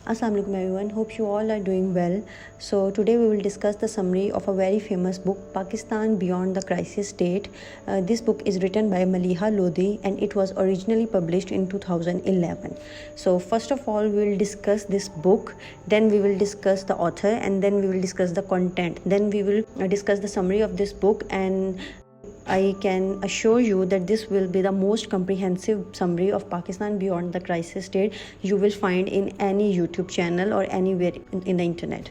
Assalamu alaikum everyone, hope you all are doing well. So today we will discuss the summary of a very famous book, Pakistan Beyond the Crisis State. This book is written by Maliha Lodhi and it was originally published in 2011. So first of all we will discuss this book, then we will discuss the author, and then we will discuss the content. Then we will discuss the summary of this book, and I can assure you that this will be the most comprehensive summary of Pakistan Beyond the Crisis State you will find in any YouTube channel or anywhere in the internet.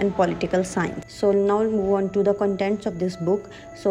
and political science. So now move on to the contents of this book. So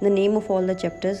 the name of all the chapters.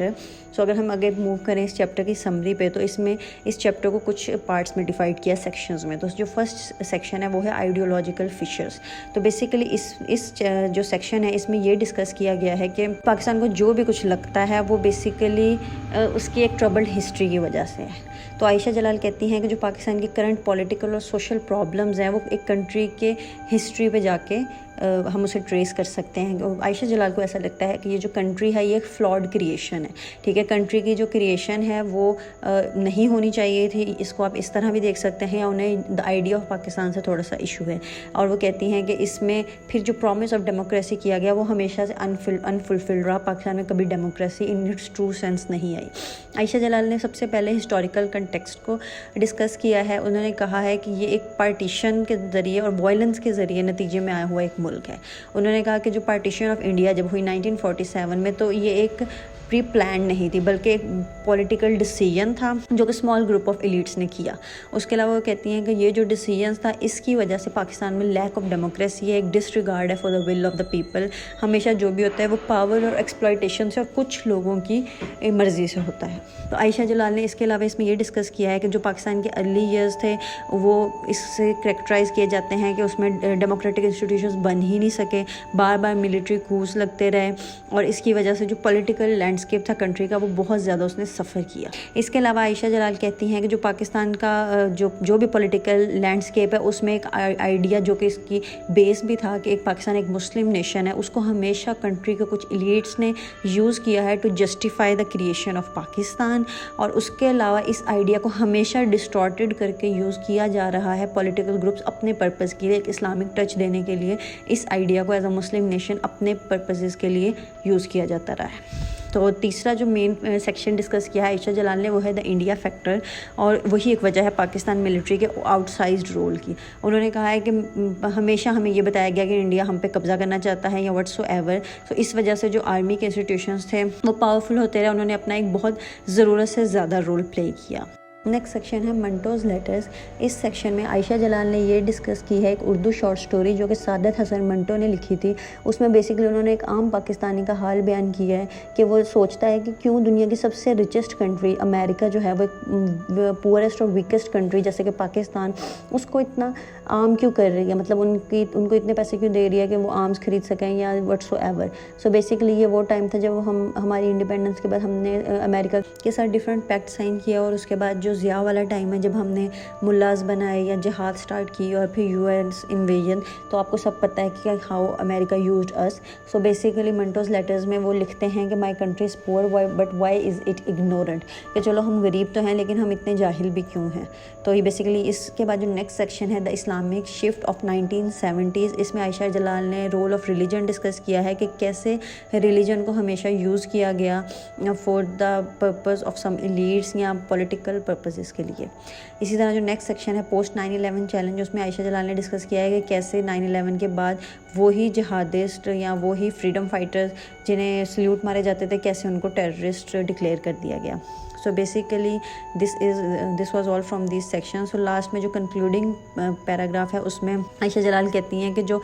Chapter. So اگر ہم آگے move کریں اس chapter کی summary پہ تو اس chapter کو کچھ parts میں ڈیوائڈ کیا سیکشنز میں. تو جو فرسٹ سیکشن ہے وہ ہے آئیڈیولوجیکل فشرز. تو بیسیکلی اس جو سیکشن ہے اس میں یہ ڈسکس کیا گیا ہے کہ پاکستان کو جو بھی کچھ لگتا ہے وہ بیسیکلی اس کی ایک ٹربلڈ ہسٹری کی وجہ سے ہے. تو عائشہ جلال کہتی ہیں کہ جو پاکستان کی کرنٹ پولیٹیکل اور سوشل پرابلمز ہیں وہ ایک کنٹری کے ہسٹری پہ جا کے ہم اسے ٹریس کر سکتے ہیں. عائشہ جلال کو ایسا لگتا ہے کہ یہ جو کنٹری ہے یہ ایک فلاڈ کریشن ہے. ٹھیک ہے, کنٹری کی جو کریشن ہے وہ نہیں ہونی چاہیے تھی. اس کو آپ اس طرح بھی دیکھ سکتے ہیں, یا انہیں دا آئیڈیا آف پاکستان سے تھوڑا سا ایشو ہے. اور وہ کہتی ہیں کہ اس میں پھر جو پرومس آف ڈیموکریسی کیا گیا وہ ہمیشہ سے انفلفلڈ رہا. پاکستان میں کبھی democracy in its true sense نہیں آئی. عائشہ جلال نے سب سے پہلے ہسٹوریکل کنٹیکسٹ کو ڈسکس کیا ہے. انہوں نے کہا ہے کہ یہ ایک پارٹیشن کے ذریعے اور وائلنس کے ذریعے نتیجے میں آیا ہوا ایک ملک ہے. انہوں نے کہا کہ جو پارٹیشن آف انڈیا جب ہوئی 1947 میں تو یہ ایک پری پلان نہیں تھی بلکہ ایک پولیٹیکل ڈیسیژن تھا جو کہ اسمال گروپ آف ایلیٹس نے کیا. اس کے علاوہ وہ کہتی ہیں کہ یہ جو ڈیسیژن تھا اس کی وجہ سے پاکستان میں لیک آف ڈیموکریسی ہے, ایک ڈسریگارڈ ہے for the will of the people. ہمیشہ جو بھی ہوتا ہے وہ پاور اور ایکسپلائٹیشن سے اور کچھ لوگوں کی مرضی سے ہوتا ہے. تو عائشہ جلال نے اس کے علاوہ اس میں یہ ڈسکس کیا ہے کہ جو پاکستان کے ارلی ایئرز تھے وہ اس سے کریکٹرائز کیے جاتے ہیں کہ اس میں ڈیموکریٹک انسٹیٹیوشنز بن ہی نہیں سکے, بار بار ملٹری کورس لگتے رہے, اور اس کی وجہ سے جو پولیٹیکل لینڈسکیپ تھا کنٹری کا وہ بہت زیادہ اس نے سفر کیا. اس کے علاوہ عائشہ جلال کہتی ہیں کہ جو پاکستان کا جو بھی پولیٹیکل لینڈسکیپ ہے اس میں ایک آئیڈیا جو کہ اس کی بیس بھی تھا کہ ایک پاکستان ایک مسلم نیشن ہے, اس کو ہمیشہ کنٹری کے کچھ ایلیٹس نے یوز کیا ہے to justify the creation of Pakistan. اور اس کے علاوہ اس آئیڈیا کو ہمیشہ ڈسٹارٹیڈ کر کے یوز کیا جا رہا ہے پولیٹیکل گروپس اپنے پرپز کے لیے, ایک اسلامک ٹچ دینے کے لیے اس آئیڈیا کو ایز اے مسلم نیشن اپنے پرپزز کے لیے یوز کیا جاتا رہا ہے. تو تیسرا جو مین سیکشن ڈسکس کیا ہے عائشہ جلال نے وہ ہے دا انڈیا فیکٹر, اور وہی ایک وجہ ہے پاکستان ملٹری کے آؤٹ سائزڈ رول کی. انہوں نے کہا ہے کہ ہمیشہ ہمیں یہ بتایا گیا کہ انڈیا ہم پہ قبضہ کرنا چاہتا ہے یا وٹس سو ایور. تو اس وجہ سے جو آرمی کے انسٹیٹیوشنس تھے وہ پاورفل ہوتے رہے, انہوں نے اپنا ایک بہت ضرورت سے زیادہ رول پلے کیا. نیکسٹ سیکشن ہے منٹوز لیٹرز. اس سیکشن میں عائشہ جلال نے یہ ڈسکس کی ہے ایک اردو شارٹ سٹوری جو کہ سعادت حسن منٹو نے لکھی تھی. اس میں بیسیکلی انہوں نے ایک عام پاکستانی کا حال بیان کیا ہے کہ وہ سوچتا ہے کہ کیوں دنیا کی سب سے رچسٹ کنٹری امریکہ جو ہے وہ پورسٹ اور ویکسٹ کنٹری جیسے کہ پاکستان اس کو اتنا عام کیوں کر رہی ہے, مطلب ان کو اتنے پیسے کیوں دے رہی ہے کہ وہ آرمس خرید سکیں یا what so ever. So basically یہ وہ ٹائم تھا جب ہماری انڈیپینڈنس کے بعد ہم نے امریکہ کے ساتھ ڈفرینٹ پیکٹ سائن کیا, اور اس کے بعد جو ضیاء والا ٹائم ہے جب ہم نے ملاز بنائے یا جہاد سٹارٹ کی اور پھر یو ایس انویژن, تو آپ کو سب پتہ ہے کہ how America used us. So basically Manto's letters میں وہ لکھتے ہیں کہ my country is poor but why is it ignorant, کہ چلو ہم غریب تو ہیں لیکن ہم اتنے جاہل بھی کیوں ہیں. تو یہ بیسیکلی اس کے بعد جو نیکسٹ سیکشن ہے the Islamic shift of 1970s. اس میں عائشہ جلال نے رول آف ریلیجن ڈسکس کیا ہے کہ کیسے ریلیجن کو ہمیشہ یوز کیا گیا for the purpose of some elites یا پولیٹیکل پرپزز کے لیے. اسی طرح جو نیکسٹ سیکشن ہے پوسٹ 9/11 چیلنج, اس میں عائشہ جلال نے ڈسکس کیا ہے کہ کیسے 9/11 کے بعد وہی جہادسٹ یا وہی فریڈم فائٹرز جنہیں سلیوٹ مارے جاتے تھے کیسے ان کو ٹیررسٹ ڈکلیئر کر دیا گیا. So basically this was all from this section. So last میں جو کنکلوڈنگ پیراگراف ہے اس میں عائشہ جلال کہتی ہیں کہ جو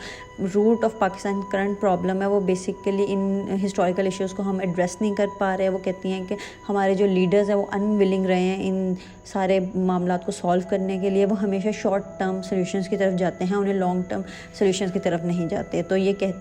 root of Pakistan current problem ہے وہ بیسیکلی ان ہسٹوریکل ایشوز کو ہم ایڈریس نہیں کر پا رہے. وہ کہتی ہیں کہ ہمارے جو لیڈرز ہیں وہ انولنگ رہے ہیں ان سارے معاملات کو سالو کرنے کے لیے. وہ ہمیشہ شارٹ ٹرم سلیوشنز کی طرف جاتے ہیں, انہیں لانگ ٹرم سلیوشنز کی طرف نہیں جاتے. تو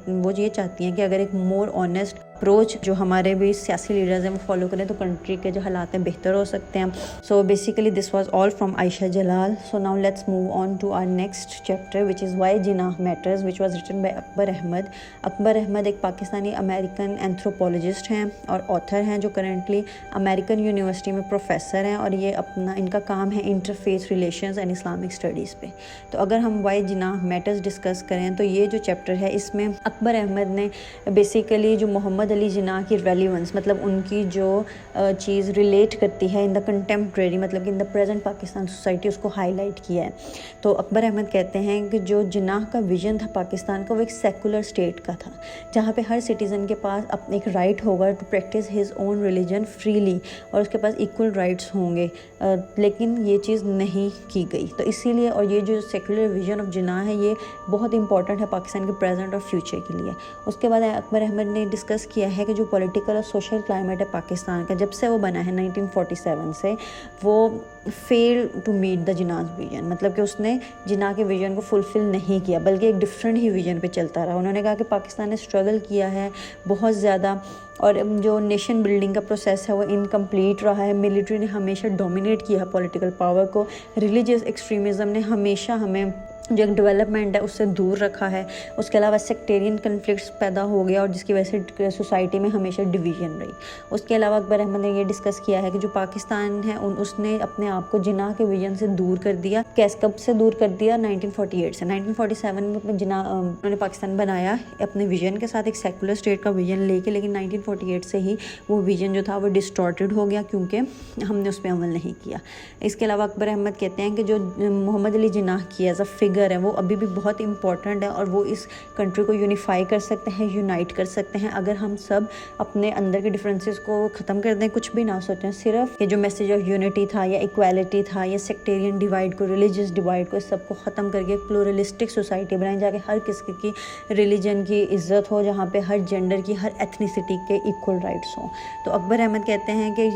وہ یہ چاہتی ہیں کہ اگر ایک مور آنیسٹ اپروچ جو ہمارے بھی سیاسی لیڈرز ہیں وہ فالو کریں تو کنٹری کے جو حالات ہیں بہتر ہو سکتے ہیں. So basically this was all from Ayesha Jalal. So now let's move on to our next chapter which is why Jinnah matters which was written by Akbar Ahmed. Akbar Ahmed ایک پاکستانی امریکن اینتھروپولوجسٹ ہیں اور آتھر ہیں جو کرنٹلی امریکن یونیورسٹی میں پروفیسر ہیں, اور یہ ان کا کام ہے interfaith relations and Islamic studies پہ. تو اگر ہم وائی جناح میٹرز ڈسکس کریں تو یہ جو چیپٹر ہے اس میں اکبر احمد نے بیسیکلی جو محمد علی جناح کی ریلیونس, مطلب ان کی جو چیز ریلیٹ کرتی ہے ان دا کنٹمپریری, مطلب کہ ان دا پریزنٹ پاکستان سوسائٹی, اس کو ہائی لائٹ کیا ہے. تو اکبر احمد کہتے ہیں کہ جو جناح کا ویژن تھا پاکستان کا وہ ایک سیکولر اسٹیٹ کا تھا جہاں پہ ہر سٹیزن کے پاس اپنے ایک رائٹ ہوگا to practise his own religion freely, اور اس کے پاس ایکول رائٹس ہوں گے. لیکن یہ چیز نہیں کی گئی. تو اسی لیے اور یہ جو سیکولر ویژن آف جناح ہے یہ بہت امپورٹنٹ ہے پاکستان کے پریزنٹ اور فیوچر کے لیے. اس کے بعد اکبر احمد نے ڈسکس کیا ہے کہ جو پولیٹیکل اور سوشل کلائمیٹ ہے پاکستان کا جب سے وہ بنا ہے 1947 سے، وہ فیل ٹو میٹ دا جناز ویژن، مطلب کہ اس نے جناح کے ویژن کو فلفل نہیں کیا بلکہ ایک ڈفرینٹ ہی ویژن پہ چلتا رہا۔ انہوں نے کہا کہ پاکستان نے اسٹرگل کیا ہے بہت زیادہ، اور جو نیشن بلڈنگ کا پروسیس ہے وہ انکمپلیٹ رہا ہے، ملٹری نے ہمیشہ ڈومینیٹ کیا ہے پولیٹیکل پاور کو، ریلیجیس ایکسٹریمزم نے ہمیشہ ہمیں جو ایک ڈیولپمنٹ ہے اس سے دور رکھا ہے، اس کے علاوہ سیکٹیرین کنفلکٹس پیدا ہو گیا اور جس کی وجہ سے سوسائٹی میں ہمیشہ ڈویژن رہی۔ اس کے علاوہ اکبر احمد نے یہ ڈسکس کیا ہے کہ جو پاکستان ہے اس نے اپنے آپ کو جناح کے ویژن سے دور کر دیا۔ کب سے دور کر دیا؟ 1948 سے۔ 1947 میں انہوں نے پاکستان بنایا اپنے ویژن کے ساتھ، ایک سیکولر اسٹیٹ کا ویژن لے کے، لیکن 1948 سے ہی وہ ویژن جو تھا وہ ڈسٹارٹیڈ ہو گیا کیونکہ ہم نے اس پہ عمل نہیں کیا۔ اس کے علاوہ اکبر احمد کہتے ہیں کہ جو محمد علی جناح کی ایز اے فگر ہے وہ ابھی بھی بہت امپورٹنٹ ہے، اور وہ اس کنٹری کو یونیفائی کر سکتے ہیں، یونائٹ کر سکتے ہیں اگر ہم سب اپنے اندر کے ڈفرینسز کو ختم کر دیں، کچھ بھی نہ سوچیں، صرف یہ جو میسیج آف یونٹی تھا یا ایکویلٹی تھا یا سیکٹیرین ڈیوائڈ کو، ریلیجیس ڈیوائڈ کو، اس سب کو ختم کر کے ایک پلورلسٹک سوسائٹی بنائیں جا کے ہر کسی کی ریلیجن کی عزت ہو، جہاں پہ ہر جینڈر کی، ہر ایتھنیسٹی کے ایکول رائٹس ہوں۔ تو اکبر احمد کہتے ہیں کہ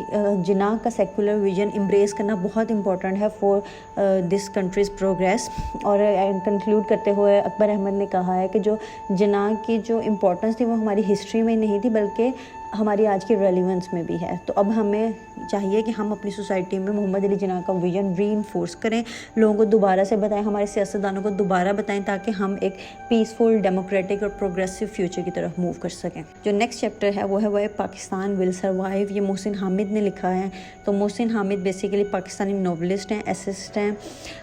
جناح کا سیکولر ویژن امبریس کرنا بہت امپورٹنٹ ہے فار دس کنٹریز پروگریس۔ اور کنکلوڈ کرتے ہوئے اکبر احمد نے کہا ہے کہ جو جناح کی جو امپورٹنس تھی وہ ہماری ہسٹری میں نہیں تھی بلکہ ہماری آج کی ریلیونس میں بھی ہے۔ تو اب ہمیں چاہیے کہ ہم اپنی سوسائٹی میں محمد علی جناح کا ویژن ری انفورس کریں، لوگوں کو دوبارہ سے بتائیں، ہمارے سیاستدانوں کو دوبارہ بتائیں تاکہ ہم ایک پیسفل، ڈیموکریٹک اور پروگریسو فیوچر کی طرف موو کر سکیں۔ جو نیکسٹ چیپٹر ہے وہ ہے پاکستان ول سروائیو، یہ محسن حامد نے لکھا ہے۔ تو محسن حامد بیسیکلی پاکستانی ناولسٹ ہیں، ایسسٹ ہیں،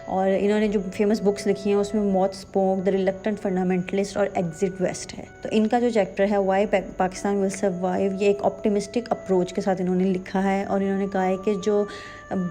اور انہوں نے جو فیمس بکس لکھی ہیں اس میں موت اسپوک، دا ریلکٹنٹ فنڈامنٹلسٹ اور ایگزٹ ویسٹ ہے۔ تو ان کا جو چیپٹر ہے وائی پاکستان ول سروائیو، یہ ایک آپٹیمسٹک اپروچ کے ساتھ انہوں نے لکھا ہے، اور انہوں نے کہا ہے کہ جو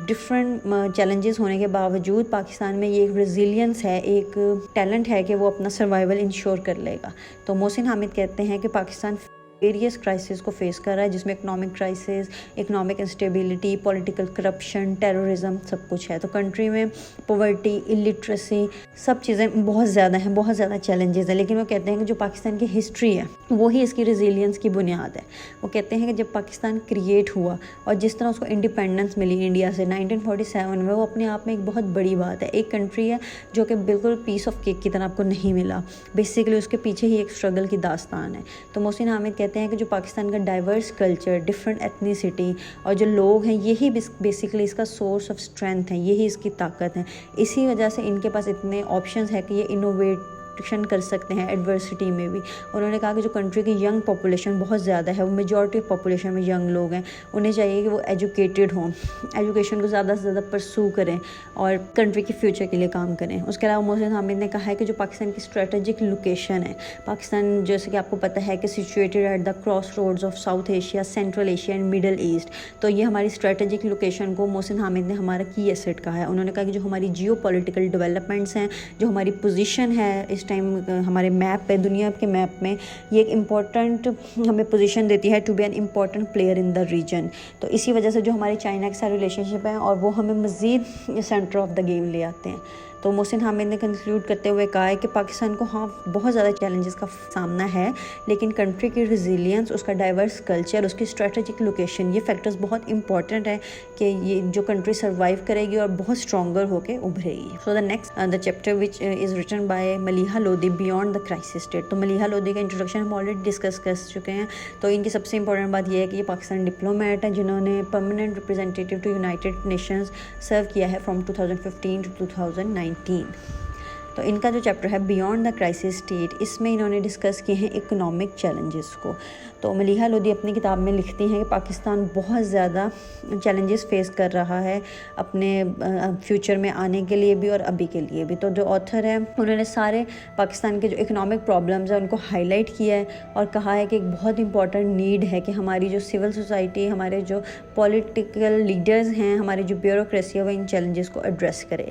ڈفرینٹ چیلنجز ہونے کے باوجود پاکستان میں یہ ایک ریزیلینس ہے، ایک ٹیلنٹ ہے کہ وہ اپنا سروائیول انشور کر لے گا۔ تو محسن حامد کہتے ہیں کہ پاکستان ویریس کرائسس کو فیس کر رہا ہے، جس میں economic crisis, economic instability, political corruption, terrorism, سب کچھ ہے۔ تو کنٹری میں پاورٹی، الٹریسی، سب چیزیں بہت زیادہ ہیں، بہت زیادہ چیلنجز ہیں، لیکن وہ کہتے ہیں کہ جو پاکستان کی ہسٹری ہے وہی اس کی ریزیلینس کی بنیاد ہے۔ وہ کہتے ہیں کہ جب پاکستان کریٹ ہوا اور جس طرح اس کو انڈیپینڈنس ملی انڈیا سے 1947 میں، وہ اپنے آپ میں ایک بہت بڑی بات ہے۔ ایک کنٹری ہے جو کہ بالکل پیس آف کیک کی طرح آپ کو نہیں ملا، بیسیکلی اس کے پیچھے ہی ایک اسٹرگل کی داستان ہے۔ تو محسن حامد کہتے ہیں کہ جو پاکستان کا ڈائیورس کلچر، ڈفرینٹ ایتھنیسٹی اور جو لوگ ہیں، یہی بیسیکلی اس کا سورس آف اسٹرینتھ ہے، یہی اس کی طاقت ہے۔ اسی وجہ سے ان کے پاس اتنے آپشنز ہیں کہ یہ انوویشن کر سکتے ہیں ایڈورسٹی میں بھی۔ انہوں نے کہا کہ جو کنٹری کی ینگ پاپولیشن بہت زیادہ ہے، وہ میجورٹی آف پاپولیشن میں ینگ لوگ ہیں، انہیں چاہیے کہ وہ ایجوکیٹڈ ہوں، ایجوکیشن کو زیادہ سے زیادہ پرسو کریں اور کنٹری کے فیوچر کے لیے کام کریں۔ اس کے علاوہ محسن حامد نے کہا ہے کہ جو پاکستان کی اسٹریٹجک لوکیشن ہے، پاکستان جیسے کہ آپ کو پتہ ہے کہ situated at the crossroads of South Asia, Central Asia and Middle East, تو یہ ہماری اسٹریٹجک لوکیشن کو محسن حامد نے ہمارا کی ایسٹ کہا ہے۔ انہوں نے کہا کہ جو ہماری جیو پولیٹیکل ڈیولپمنٹس ہیں، جو ہماری پوزیشن ہے اس ٹائم ہمارے میپ پہ، دنیا کے میپ میں، یہ ایک امپورٹنٹ ہمیں پوزیشن دیتی ہے to be an important player in the region. تو اسی وجہ سے جو ہماری چائنا کے ساتھ ریلیشن شپ ہیں اور وہ ہمیں مزید سینٹر آف دا گیم لے آتے ہیں۔ تو محسن حامد نے کنکلوڈ کرتے ہوئے کہا ہے کہ پاکستان کو ہاں بہت زیادہ چیلنجز کا سامنا ہے، لیکن کنٹری کی ریزیلینس، اس کا ڈائیورس کلچر، اس کی اسٹریٹجک لوکیشن، یہ فیکٹرز بہت امپورٹنٹ ہے کہ یہ جو کنٹری سروائیو کرے گی اور بہت اسٹرانگر ہو کے ابھرے گی۔ So the next the chapter which is written by Maleeha Lodhi, beyond the crisis state. تو ملیحہ لودھی کا انٹروڈکشن ہم آلریڈی ڈسکس کر چکے ہیں۔ تو ان کی سب سے امپورٹنٹ بات یہ ہے کہ یہ پاکستان ڈپلومیٹ ہیں جنہوں نے permanent representative to United nations سرو کیا ہے فرام 2015 ٹو 2019۔ تو ان کا جو چیپٹر ہے بیونڈ دا کرائسس اسٹیٹ، اس میں انہوں نے ڈسکس کیے ہیں اکنامک چیلنجز کو۔ تو ملیحہ لودھی اپنی کتاب میں لکھتی ہیں کہ پاکستان بہت زیادہ چیلنجز فیس کر رہا ہے اپنے فیوچر میں آنے کے لیے بھی اور ابھی کے لیے بھی۔ تو جو آتھر ہے انہوں نے سارے پاکستان کے جو اکنامک پرابلمز ہیں ان کو ہائی لائٹ کیا ہے اور کہا ہے کہ ایک بہت امپورٹنٹ نیڈ ہے کہ ہماری جو سول سوسائٹی، ہمارے جو پولیٹیکل لیڈرز ہیں، ہماری جو بیوروکریسی ہے، وہ ان چیلنجز کو ایڈریس کرے۔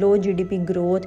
low GDP growth,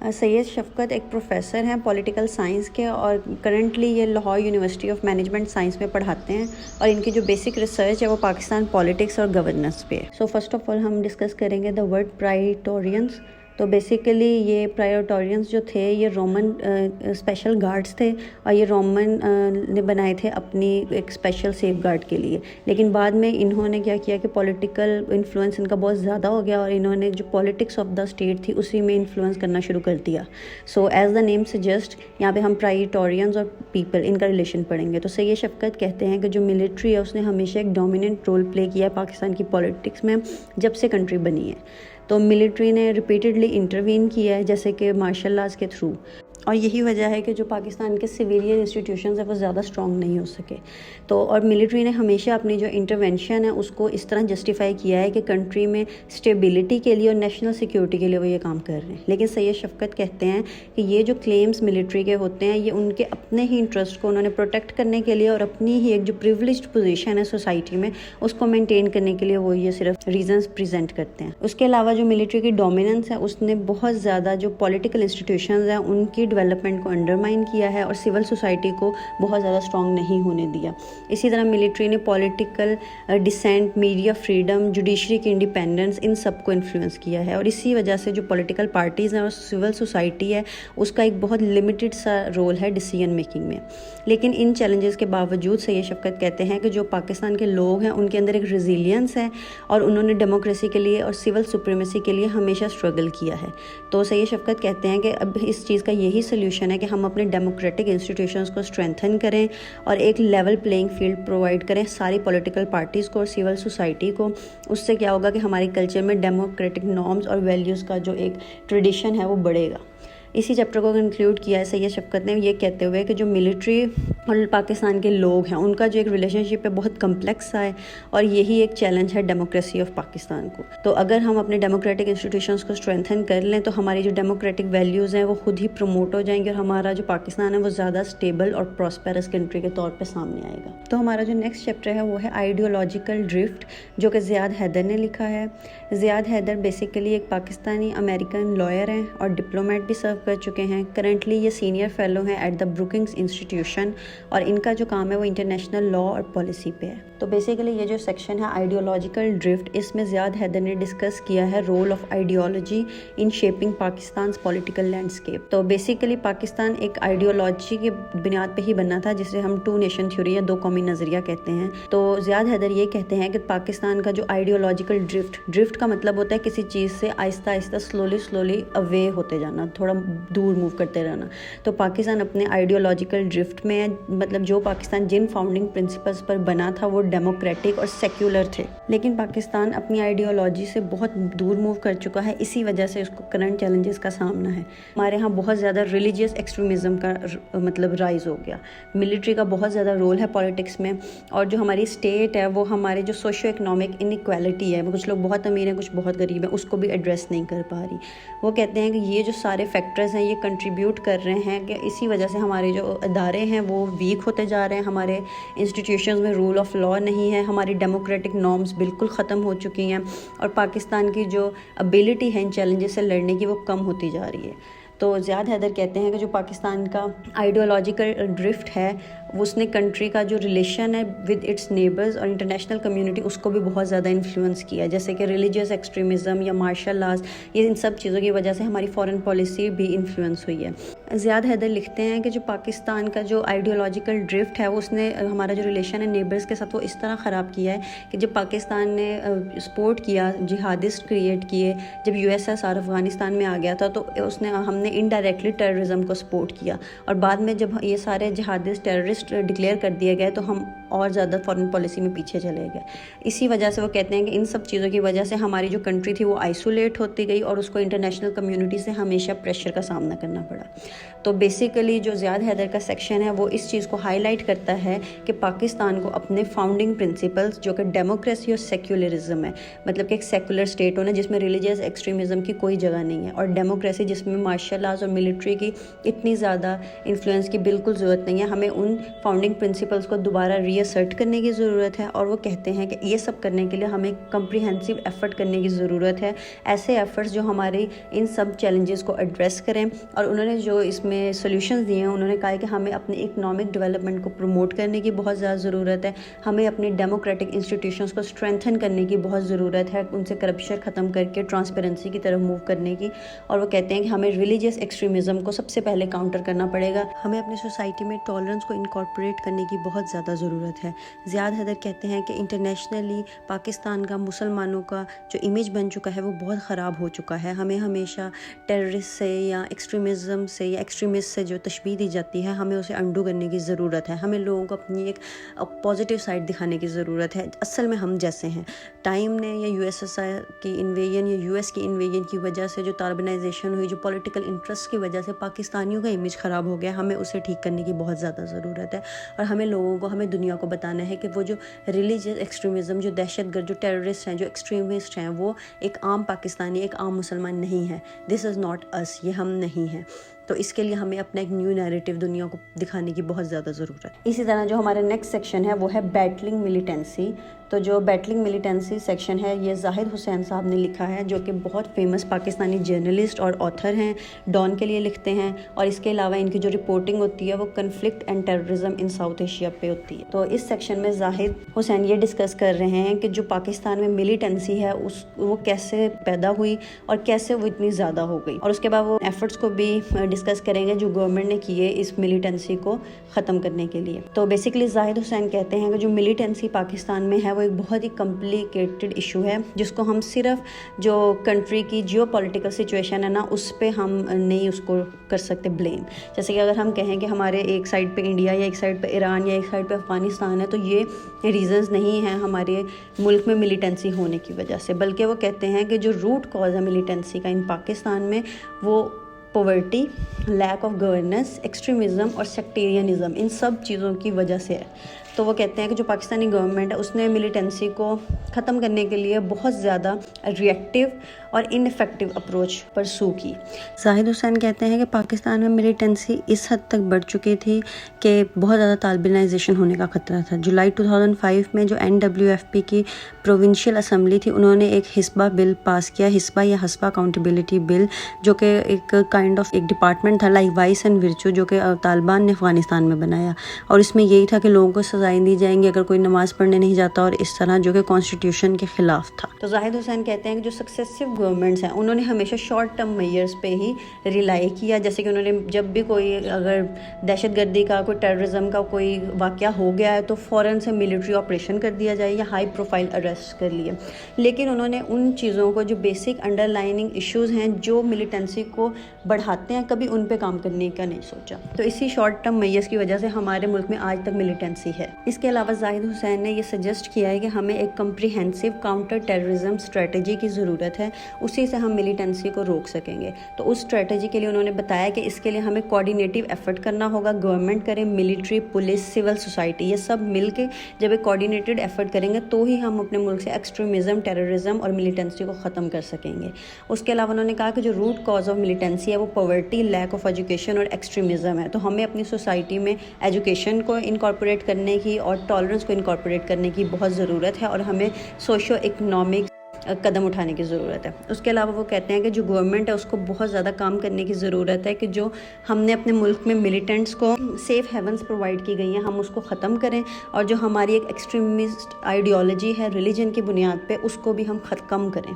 سید شفقت ایک پروفیسر ہیں پولیٹیکل سائنس کے، اور کرنٹلی یہ Lahore university of management science میں پڑھاتے ہیں، اور ان کی جو بیسک ریسرچ ہے وہ پاکستان پالیٹکس اور گورننس پہ ہے. سو فرسٹ آف آل ہم ڈسکس کریں گے دا ورڈ پرائٹورینس. تو بیسیکلی یہ پرائٹورینس جو تھے یہ رومن اسپیشل گارڈز تھے، اور یہ رومن نے بنائے تھے اپنی ایک اسپیشل سیف گارڈ کے لیے. لیکن بعد میں انہوں نے کیا کیا کہ پولیٹیکل انفلوئنس ان کا بہت زیادہ ہو گیا، اور انہوں نے جو پالیٹکس آف دا اسٹیٹ تھی اسی میں انفلوئنس کرنا شروع کر دیا. So as the name suggest یہاں پہ ہم پرائٹورینس اور پیپل ان کا ریلیشن پڑھیں گے. تو سید شفقت کہتے ہیں کہ جو ملٹری ہے اس نے ہمیشہ ایک ڈومیننٹ رول پلے کیا ہے پاکستان کی پالیٹکس میں جب سے کنٹری بنی ہے. تو ملٹری نے ریپیٹڈلی انٹروین کیا ہے، جیسے کہ مارشل لاز کے تھرو، اور یہی وجہ ہے کہ جو پاکستان کے سویلین انسٹیٹیوشنز ہیں وہ زیادہ اسٹرانگ نہیں ہو سکے. تو اور ملٹری نے ہمیشہ اپنی جو انٹرونشن ہے اس کو اس طرح جسٹیفائی کیا ہے کہ کنٹری میں اسٹیبلٹی کے لیے اور نیشنل سیکیورٹی کے لیے وہ یہ کام کر رہے ہیں. لیکن سید شفقت کہتے ہیں کہ یہ جو کلیمز ملٹری کے ہوتے ہیں یہ ان کے اپنے ہی انٹرسٹ کو انہوں نے پروٹیکٹ کرنے کے لیے اور اپنی ہی ایک جو پریویلیجڈ پوزیشن ہے سوسائٹی میں اس کو مینٹین کرنے کے لیے وہ یہ صرف ریزنز پریزنٹ کرتے ہیں. اس کے علاوہ جو ملٹری کی ڈومیننس ہے اس نے بہت زیادہ جو پولیٹیکل انسٹیٹیوشنز ہیں ان کی ڈیولپمنٹ کو انڈرمائن کیا ہے، اور سول سوسائٹی کو بہت زیادہ اسٹرانگ نہیں ہونے دیا. اسی طرح ملٹری نے political dissent, media freedom, judiciary کی انڈیپینڈنس ان سب کو انفلوئنس کیا ہے. اور اسی وجہ سے جو پولیٹیکل پارٹیز ہیں اور سول سوسائٹی ہے اس کا ایک بہت لمیٹڈ سا رول ہے ڈیسیژن میکنگ میں. لیکن ان چیلنجز کے باوجود سید شفقت کہتے ہیں کہ جو پاکستان کے لوگ ہیں ان کے اندر ایک ریزیلینس ہے، اور انہوں نے ڈیموکریسی کے لیے اور سول سپریمیسی کے لیے ہمیشہ اسٹرگل کیا ہے. تو سید شفقت کہتے ہیں کہ اب اس چیز کا یہی سلیوشن ہے کہ ہم اپنے ڈیموکریٹک انسٹیٹیوشنز کو اسٹرینتھن کریں اور ایک لیول پلینگ فیلڈ پرووائڈ کریں ساری پولیٹیکل پارٹیز کو اور سول سوسائٹی کو. اس سے کیا ہوگا کہ ہماری کلچر میں ڈیموکریٹک نارمز اور ویلیوز کا جو ایک ٹریڈیشن ہے وہ بڑھے گا. اسی چیپٹر کو کنکلیوڈ کیا ہے سید شفقت نے یہ کہتے ہوئے کہ جو ملٹری اور پاکستان کے لوگ ہیں ان کا جو ایک ریلیشن شپ ہے بہت کمپلیکس ہے، اور یہی ایک چیلنج ہے ڈیموکریسی آف پاکستان کو. تو اگر ہم اپنے ڈیموکریٹک انسٹیٹیوشنز کو اسٹرینتھن کر لیں تو ہماری جو ڈیموکریٹک ویلیوز ہیں وہ خود ہی پروموٹ ہو جائیں گے، اور ہمارا جو پاکستان ہے وہ زیادہ اسٹیبل اور پراسپیرس کنٹری کے طور پہ سامنے آئے گا. تو ہمارا جو نیکسٹ چیپٹر ہے وہ ہے آئیڈیولوجیکل ڈرفٹ، جو کہ زیاد حیدر نے لکھا ہے. زیاد حیدر بیسیکلی ایک پاکستانی امریکن لائر ہیں اور ڈپلومیٹ بھی سرو کر چکے ہیں. کرنٹلی یہ سینئر فیلو ہیں ایٹ دا بروکنگز انسٹیٹیوشن، اور ان کا جو کام ہے وہ انٹرنیشنل لا اور پالیسی پہ ہے. تو بیسیکلی یہ جو سیکشن ہے آئیڈیولوجیکل ڈرفٹ، اس میں زیاد حیدر نے ڈسکس کیا ہے role of ideology in shaping Pakistan's political landscape. تو بیسیکلی پاکستان ایک آئیڈیالوجی کی بنیاد پہ ہی بننا تھا جسے ہم ٹو نیشن تھیوری یا دو قومی نظریہ کہتے ہیں. تو زیاد حیدر یہ کہتے ہیں کہ پاکستان کا جو آئیڈیولوجیکل ڈرفٹ کا مطلب ہوتا ہے کسی چیز سے آہستہ آہستہ سلولی اوے ہوتے جانا، تھوڑا دور موو کرتے رہنا. تو پاکستان اپنے آئیڈیولوجیکل ڈرفٹ میں ہے، مطلب جو پاکستان جن فاؤنڈنگ پرنسپلز پر بنا تھا وہ ڈیموکریٹک اور سیکولر تھے، لیکن پاکستان اپنی آئیڈیالوجی سے بہت دور موو کر چکا ہے. اسی وجہ سے اس کو کرنٹ چیلنجز کا سامنا ہے. ہمارے ہاں بہت زیادہ ریلیجیس ایکسٹریمزم کا مطلب رائز ہو گیا. ملٹری کا بہت زیادہ رول ہے پالیٹکس میں، اور جو ہماری اسٹیٹ ہے وہ ہمارے جو سوشیو اکنامک انیکویلٹی ہے، کچھ لوگ بہت امیر ہیں کچھ بہت غریب ہیں، اس کو بھی ایڈریس نہیں کر پا رہی. وہ کہتے ہیں کہ یہ جو سارے فیکٹرز ہیں یہ کنٹریبیوٹ کر رہے ہیں کہ اسی وجہ سے ہمارے جو ادارے ہیں وہ ویک ہوتے جا رہے ہیں، ہمارے انسٹیٹیوشنز میں رول آف لا نہیں ہے، ہماری ڈیموکریٹک نارمز بالکل ختم ہو چکی ہیں، اور پاکستان کی جو ابیلٹی ہے ان چیلنجز سے لڑنے کی وہ کم ہوتی جا رہی ہے. تو زیاد حیدر کہتے ہیں کہ جو پاکستان کا آئیڈیولوجیکل ڈرفٹ ہے اس نے کنٹری کا جو ریلیشن ہے ود اٹس نیبرز اور انٹرنیشنل کمیونٹی اس کو بھی بہت زیادہ انفلوئنس کیا، جیسے کہ ریلیجیس ایکسٹریمزم یا مارشل لاز، یہ ان سب چیزوں کی وجہ سے ہماری فارن پالیسی بھی انفلوئنس ہوئی ہے. زیاد حیدر لکھتے ہیں کہ جو پاکستان کا جو آئیڈیولوجیکل ڈرفٹ ہے اس نے ہمارا جو ریلیشن ہے نیبرز کے ساتھ وہ اس طرح خراب کیا ہے کہ جب پاکستان نے سپورٹ کیا، جہادسٹ کریٹ کیے، جب USSR افغانستان میں آ گیا تھا تو ہم نے انڈائریکٹلی ٹیررزم کو سپورٹ کیا، اور بعد میں جب یہ سارے جہادسٹ ٹیررسٹ ڈکلیئر کر دیے گئے تو ہم اور زیادہ فارن پالیسی میں پیچھے چلے گئے. اسی وجہ سے وہ کہتے ہیں کہ ان سب چیزوں کی وجہ سے ہماری جو کنٹری تھی وہ آئسولیٹ ہوتی گئی، اور اس کو انٹرنیشنل کمیونٹی سے ہمیشہ پریشر کا سامنا کرنا پڑا. تو بیسیکلی جو زیاد حیدر کا سیکشن ہے وہ اس چیز کو ہائی لائٹ کرتا ہے کہ پاکستان کو اپنے فاؤنڈنگ پرنسپلز جو کہ ڈیموکریسی اور سیکولرزم ہے، مطلب کہ ایک سیکولر اسٹیٹ ہونا جس میں ریلیجیس ایکسٹریمزم کی کوئی جگہ نہیں ہے، اور ڈیموکریسی جس میں مارشل لاز اور ملٹری کی اتنی زیادہ انفلوئنس کی بالکل ضرورت نہیں ہے. ہمیں ان فاؤنڈنگ پرنسپلس کو دوبارہ ری اسرٹ کرنے کی ضرورت ہے، اور وہ کہتے ہیں کہ یہ سب کرنے کے لیے ہمیں کمپریہنسو ایفرٹ کرنے کی ضرورت ہے، ایسے ایفرٹس جو ہماری ان سب چیلنجز کو ایڈریس کریں. اور انہوں نے جو اس میں سولوشنز دیے ہیں، انہوں نے کہا کہ ہمیں اپنے اکنامک ڈیولپمنٹ کو پروموٹ کرنے کی بہت زیادہ ضرورت ہے، ہمیں اپنے ڈیموکریٹک انسٹیٹیوشنز کو اسٹرینتھن کرنے کی بہت ضرورت ہے، ان سے کرپشن ختم کر کے ٹرانسپیرنسی کی طرف موو کرنے کی. اور وہ کہتے ہیں کہ ہمیں ریلیجیس ایکسٹریمزم کو سب سے پہلے کاؤنٹر کرنا پڑے گا، ہمیں اپنی سوسائٹی میں ٹالرنس کو انکارپوریٹ کرنے کی بہت زیادہ ضرورت ہے. زیاد حیدر کہتے ہیں کہ انٹرنیشنلی پاکستان کا مسلمانوں کا جو امیج بن چکا ہے وہ بہت خراب ہو چکا ہے. ہمیں ہمیشہ ٹیررسٹ سے یا ایکسٹریمزم سے یا ایکسٹریمسٹ سے جو تشبیہ دی جاتی ہے، ہمیں اسے انڈو کرنے کی ضرورت ہے. ہمیں لوگوں کو اپنی ایک پازیٹیو سائڈ دکھانے کی ضرورت ہے. اصل میں ہم جیسے ہیں. ٹائم نے یا یو ایس ایس کی انویژن یا یو ایس کی انویژن کی وجہ سے جو طالبانائزیشن ہوئی، جو پولیٹیکل انٹرسٹ کی وجہ سے پاکستانیوں کا امیج خراب ہو گیا، ہمیں اسے ٹھیک کرنے کی بہت زیادہ ضرورت ہے. اور ہمیں لوگوں کو، ہمیں دنیا کو بتانا ہے کہ وہ جو ریلیجیس ایکسٹریمزم، جو دہشت گرد، جو ٹیررسٹ ہیں، جو ایکسٹریمسٹ ہیں، وہ ایک عام پاکستانی، ایک عام مسلمان نہیں ہے. دس از ناٹ اس، یہ ہم نہیں ہیں. تو اس کے لیے ہمیں اپنا ایک نیو نیریٹو دنیا کو دکھانے کی بہت زیادہ ضرورت ہے. اسی طرح جو ہمارا نیکسٹ سیکشن ہے وہ ہے بیٹلنگ ملیٹنسی. تو جو بیٹلنگ ملیٹنسی سیکشن ہے یہ زاہد حسین صاحب نے لکھا ہے، جو کہ بہت فیمس پاکستانی جرنلسٹ اور آتھر ہیں، ڈان کے لیے لکھتے ہیں، اور اس کے علاوہ ان کی جو رپورٹنگ ہوتی ہے وہ conflict and terrorism in South Asia پہ ہوتی ہے. تو اس سیکشن میں زاہد حسین یہ ڈسکس کر رہے ہیں کہ جو پاکستان میں ملیٹنسی ہے وہ کیسے پیدا ہوئی اور کیسے وہ اتنی زیادہ ہو گئی، اور اس کے بعد وہ ایفرٹس کو بھی ڈسکس کریں گے جو گورنمنٹ نے کیے اس ملیٹنسی کو ختم کرنے کے لیے. تو بیسیکلی زاہد حسین کہتے ہیں کہ جو ملیٹنسی پاکستان میں ہے وہ ایک بہت ہی کمپلیکیٹڈ ایشو ہے، جس کو ہم صرف جو کنٹری کی جیو پولیٹیکل سچویشن ہے نا، اس پہ ہم نہیں اس کو کر سکتے بلیم. جیسے کہ اگر ہم کہیں کہ ہمارے ایک سائڈ پہ انڈیا یا ایک سائڈ پہ ایران یا ایک سائڈ پہ افغانستان ہے، تو یہ ریزنز نہیں ہیں ہمارے ملک میں ملیٹنسی ہونے کی وجہ سے، بلکہ وہ کہتے ہیں کہ جو روٹ کاز ہے ملیٹنسی کا ان پاکستان میں، وہ poverty, lack of governance, extremism اور سیکٹیرینزم، ان سب چیزوں کی وجہ سے ہے. تو وہ کہتے ہیں کہ جو پاکستانی گورنمنٹ ہے اس نے ملیٹنسی کو ختم کرنے کے لیے بہت زیادہ ری ایکٹیو اور ان افیکٹو اپروچ پرسو کی. زاہد حسین کہتے ہیں کہ پاکستان میں ملیٹنسی اس حد تک بڑھ چکی تھی کہ بہت زیادہ طالبانائزیشن ہونے کا خطرہ تھا. جولائی 2005 میں جو NWFP کی پروونشل اسمبلی تھی، انہوں نے ایک حسبہ بل پاس کیا، حسبہ یا حسبہ اکاؤنٹیبلٹی بل، جو کہ ایک کائنڈ آف ایک ڈپارٹمنٹ تھا لائک وائس اینڈ ورچو، جو کہ طالبان نے افغانستان میں بنایا. اور اس میں یہی تھا کہ لوگوں کو سزائیں دی جائیں گی اگر کوئی نماز پڑھنے نہیں جاتا، اور اس طرح، جو کہ کانسٹیٹیوشن کے خلاف تھا. تو زاہد حسین کہتے ہیں کہ جو سکسیسو گورنمنٹس ہیں انہوں نے ہمیشہ شارٹ ٹرم میئرز پہ ہی ریلائی کیا. جیسے کہ انہوں نے جب بھی کوئی اگر دہشت گردی کا، کوئی ٹیررزم کا کوئی واقعہ ہو گیا ہے تو فوراً سے ملٹری آپریشن کر دیا جائے یا ہائی پروفائل اریسٹ کر لیے. لیکن انہوں نے ان چیزوں کو، جو بیسک انڈر لائننگ ایشوز ہیں جو ملیٹنسی کو بڑھاتے ہیں، کبھی ان پہ کام کرنے کا نہیں سوچا. تو اسی شارٹ ٹرم میئرز کی وجہ سے ہمارے ملک میں آج تک ملیٹنسی ہے. اس کے علاوہ زاہد حسین نے یہ سجیسٹ کیا ہے کہ ہمیں ایک کمپریہنسو کاؤنٹر ٹیررزم اسٹریٹجی کی ضرورت ہے، اسی سے ہم ملیٹنسی کو روک سکیں گے. تو اس اسٹریٹجی کے لیے انہوں نے بتایا کہ اس کے لیے ہمیں کوآرڈینیٹیو ایفرٹ کرنا ہوگا. گورنمنٹ کرے، ملٹری، پولیس، سول سوسائٹی، یہ سب مل کے جب ایک کوآرڈینیٹڈ ایفرٹ کریں گے تو ہی ہم اپنے ملک سے ایکسٹریمزم، ٹیررزم اور ملیٹنسی کو ختم کر سکیں گے. اس کے علاوہ انہوں نے کہا کہ جو روٹ کاز آف ملیٹنسی ہے وہ پاورٹی، لیک آف ایجوکیشن اور ایکسٹریمزم ہے. تو ہمیں اپنی سوسائٹی میں ایجوکیشن کو انکارپوریٹ کرنے کی اور ٹالرنس کو انکارپوریٹ کرنے کی بہت ضرورت ہے، اور ہمیں سوشو اکنامک قدم اٹھانے کی ضرورت ہے. اس کے علاوہ وہ کہتے ہیں کہ جو گورنمنٹ ہے اس کو بہت زیادہ کام کرنے کی ضرورت ہے کہ جو ہم نے اپنے ملک میں ملیٹنٹس کو سیف ہیونس پرووائڈ کی گئی ہیں، ہم اس کو ختم کریں، اور جو ہماری ایک ایکسٹریمسٹ آئیڈیالوجی ہے ریلیجن کی بنیاد پہ، اس کو بھی ہم ختم کریں.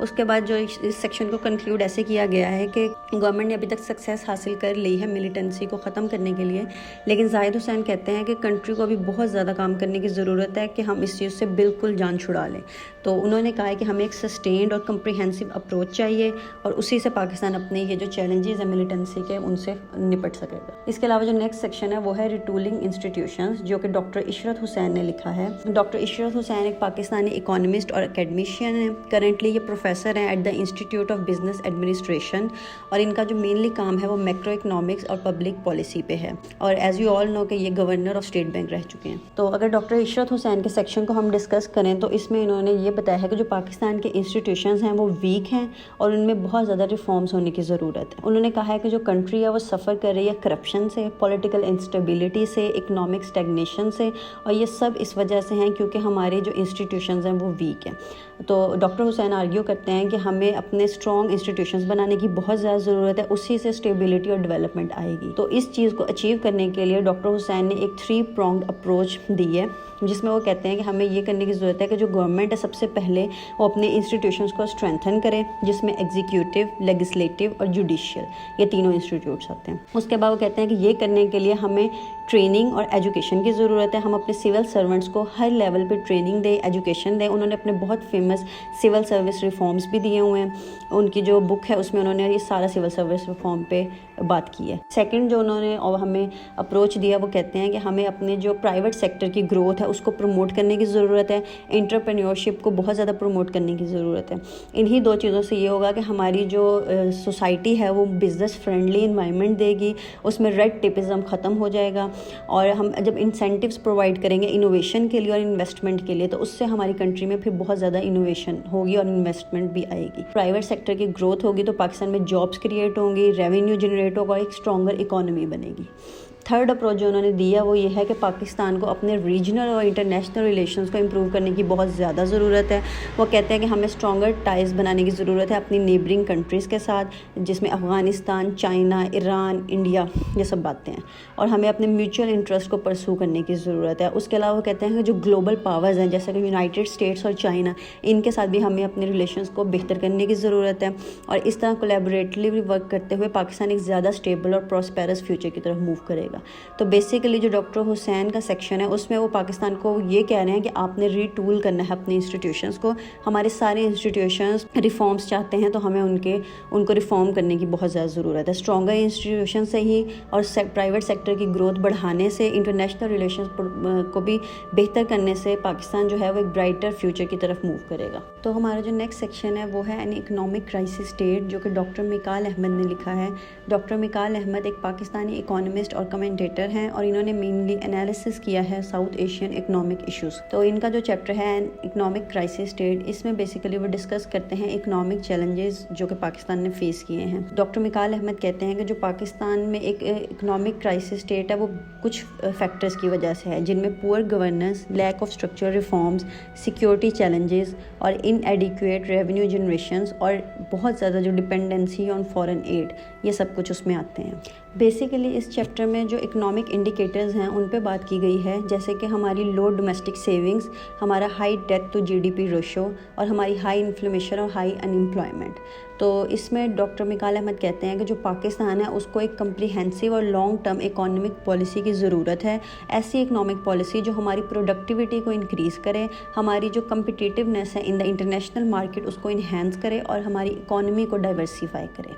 اس کے بعد جو اس سیکشن کو کنکلیوڈ ایسے کیا گیا ہے کہ گورنمنٹ نے ابھی تک سکسیس حاصل کر لی ہے ملیٹنسی کو ختم کرنے کے لیے، لیکن زاہد حسین کہتے ہیں کہ کنٹری کو ابھی بہت زیادہ کام کرنے کی ضرورت ہے کہ ہم اس چیز سے بالکل جان چھڑا لیں. تو انہوں نے کہا ہے کہ ہمیں ایک سسٹینڈ اور کمپریہنسو اپروچ چاہیے، اور اسی سے پاکستان اپنے یہ جو چیلنجز ہیں ملیٹنسی کے، ان سے نپٹ سکے گا. اس کے علاوہ جو نیکسٹ سیکشن ہے وہ ہے ریٹولنگ انسٹیٹیوشنز، جو کہ ڈاکٹر عشرت حسین نے لکھا ہے. ڈاکٹر عشرت حسین ایک پاکستانی اکانومسٹ اور اکیڈمیشین ہیں. کرنٹلی یہ پروفیسر ہیں at the Institute of Business Administration, اور ان کا جو مینلی کام ہے وہ میکرو اکنامکس اور پبلک پالیسی پہ ہے. اور ایز یو آل نو کہ یہ گورنر آف اسٹیٹ بینک رہ چکے ہیں. تو اگر ڈاکٹر عشرت حسین کے سیکشن کو ہم ڈسکس کریں تو اس میں انہوں نے یہ بتایا ہے کہ جو پاکستان پاکستان کے انسٹیٹیوشنز ہیں وہ ویک ہیں اور ان میں بہت زیادہ ریفارمز ہونے کی ضرورت ہے. انہوں نے کہا ہے کہ جو کنٹری ہے وہ سفر کر رہی ہے کرپشن سے, پولیٹیکل انسٹیبلٹی سے, اکنامک اسٹیگنیشن سے, اور یہ سب اس وجہ سے ہیں کیونکہ ہمارے جو انسٹیٹیوشنز ہیں وہ ویک ہیں. تو ڈاکٹر حسین آرگیو کرتے ہیں کہ ہمیں اپنے اسٹرانگ انسٹیٹیوشنز بنانے کی بہت زیادہ ضرورت ہے, اسی سے اسٹیبلٹی اور ڈیولپمنٹ آئے گی. تو اس چیز کو اچیو کرنے کے لیے ڈاکٹر حسین نے ایک 3 pronged اپروچ دی ہے, جس میں وہ کہتے ہیں کہ ہمیں یہ کرنے کی ضرورت ہے کہ جو گورنمنٹ ہے سب سے پہلے وہ اپنے انسٹیٹیوشنز کو اسٹرینتھن کرے, جس میں ایگزیکیوٹیو, لیجسلیٹو اور جوڈیشیل, یہ تینوں انسٹیٹیوٹس آتے ہیں. اس کے بعد وہ کہتے ہیں کہ یہ کرنے کے لیے ہمیں ٹریننگ اور ایجوکیشن کی ضرورت ہے. ہم اپنے سول سرونٹس کو ہر لیول پہ ٹریننگ دیں, ایجوکیشن دیں. انہوں نے اپنے بہت فیمس سول سروس ریفارمز بھی دیے ہوئے ہیں. ان کی جو بک ہے اس میں انہوں نے یہ سارا سول سروس ریفارم پہ بات کی ہے. سیکنڈ جو انہوں نے اور ہمیں اپروچ دیا وہ کہتے ہیں کہ ہمیں اپنے جو پرائیویٹ سیکٹر کی گروتھ ہے اس کو پروموٹ کرنے کی ضرورت ہے. انٹرپرینیورشپ کو بہت زیادہ پروموٹ کرنے کی ضرورت ہے. انہی 2 چیزوں سے یہ ہوگا کہ ہماری جو سوسائٹی ہے وہ بزنس فرینڈلی انوائرمنٹ دے گی, اس میں ریڈ ٹیپزم ختم ہو جائے گا, اور ہم جب انسینٹیوز پرووائڈ کریں گے انوویشن کے لیے اور انویسٹمنٹ کے لیے تو اس سے ہماری کنٹری میں پھر بہت زیادہ انوویشن ہوگی اور انویسٹمنٹ بھی آئے گی. پرائیویٹ سیکٹر کی گروتھ ہوگی تو پاکستان میں جابس کریٹ ہوں گی, ریونیو جنریٹ ہوگا, ایک اسٹرانگر اکانومی بنے گی. تھرڈ اپروچ جو انہوں نے دیا وہ یہ ہے کہ پاکستان کو اپنے ریجنل اور انٹرنیشنل ریلیشنز کو امپروو کرنے کی بہت زیادہ ضرورت ہے. وہ کہتے ہیں کہ ہمیں اسٹرانگر ٹائز بنانے کی ضرورت ہے اپنی نیبرنگ کنٹریز کے ساتھ, جس میں افغانستان, چائنا, ایران, انڈیا یہ سب باتیں ہیں, اور ہمیں اپنے میوچل انٹرسٹ کو پرسو کرنے کی ضرورت ہے. اس کے علاوہ وہ کہتے ہیں کہ جو گلوبل پاورز ہیں جیسے کہ یونائٹڈ اسٹیٹس اور چائنا, ان کے ساتھ بھی ہمیں اپنے ریلیشنز کو بہتر کرنے کی ضرورت ہے, اور اس طرح کولیبریٹلی ورک کرتے ہوئے پاکستان ایک زیادہ اسٹیبل اور پراسپیرس فیوچر کی طرف موو کرے گا. تو بیسیکلی جو ڈاکٹر حسین کا سیکشن ہے اس میں وہ پاکستان کو یہ کہہ رہے ہیں کہ آپ نے ری ٹول کرنا ہے اپنے انسٹیٹیوشنز کو. ہمارے سارے انسٹیٹیوشنز ریفارمز چاہتے ہیں تو ہمیں ان کو ریفارم کرنے کی بہت زیادہ ضرورت ہے. اسٹرانگر انسٹیٹیوشن سے ہی اور پرائیویٹ سیکٹر کی گروتھ بڑھانے سے, انٹرنیشنل ریلیشنز کو بھی بہتر کرنے سے پاکستان جو ہے وہ ایک برائٹر فیوچر کی طرف موو کرے گا. تو ہمارا جو نیکسٹ سیکشن ہے وہ ہے این اکنامک کرائسس اسٹیٹ, جو کہ ڈاکٹر میکال احمد نے لکھا ہے. ڈاکٹر میکال احمد ایک پاکستانی اکانومسٹ اور کمنٹیٹر ہیں, اور انہوں نے مینلی انالیسس کیا ہے ساؤتھ ایشین اکنامک ایشوز. تو ان کا جو چیپٹر ہے اکنامک کرائسس اسٹیٹ, اس میں بیسیکلی وہ ڈسکس کرتے ہیں اکنامک چیلنجز جو کہ پاکستان نے فیس کیے ہیں. ڈاکٹر میکال احمد کہتے ہیں کہ جو پاکستان میں ایک اکنامک کرائسس اسٹیٹ ہے وہ کچھ فیکٹرز کی وجہ سے ہے, جن میں پور governance, lack of structure reforms, security challenges اور ان ایڈیکویٹ ریونیو جنریشنز, اور بہت زیادہ جو ڈپینڈنسی آن فارن ایڈ, یہ سب کچھ اس میں آتے ہیں. بیسیکلی اس چیپٹر میں جو اکنامک انڈیکیٹرز ہیں ان پہ بات کی گئی ہے, جیسے کہ ہماری لو ڈومیسٹک سیونگز, ہمارا high debt to G D P ratio, اور ہماری ہائی انفلیمیشن اور ہائی ان امپلائمنٹ. تو اس میں ڈاکٹر میکال احمد کہتے ہیں کہ جو پاکستان ہے اس کو ایک کمپریہنسو اور لانگ ٹرم اکانومک پالیسی کی ضرورت ہے. ایسی اکنامک پالیسی جو ہماری پروڈکٹیوٹی کو انکریز کرے, ہماری جو کمپٹیٹیونیس ہے ان دا انٹرنیشنل مارکیٹ اس کو انہینس کرے, اور ہماری اکانومی کو ڈائیورسیفائی کرے.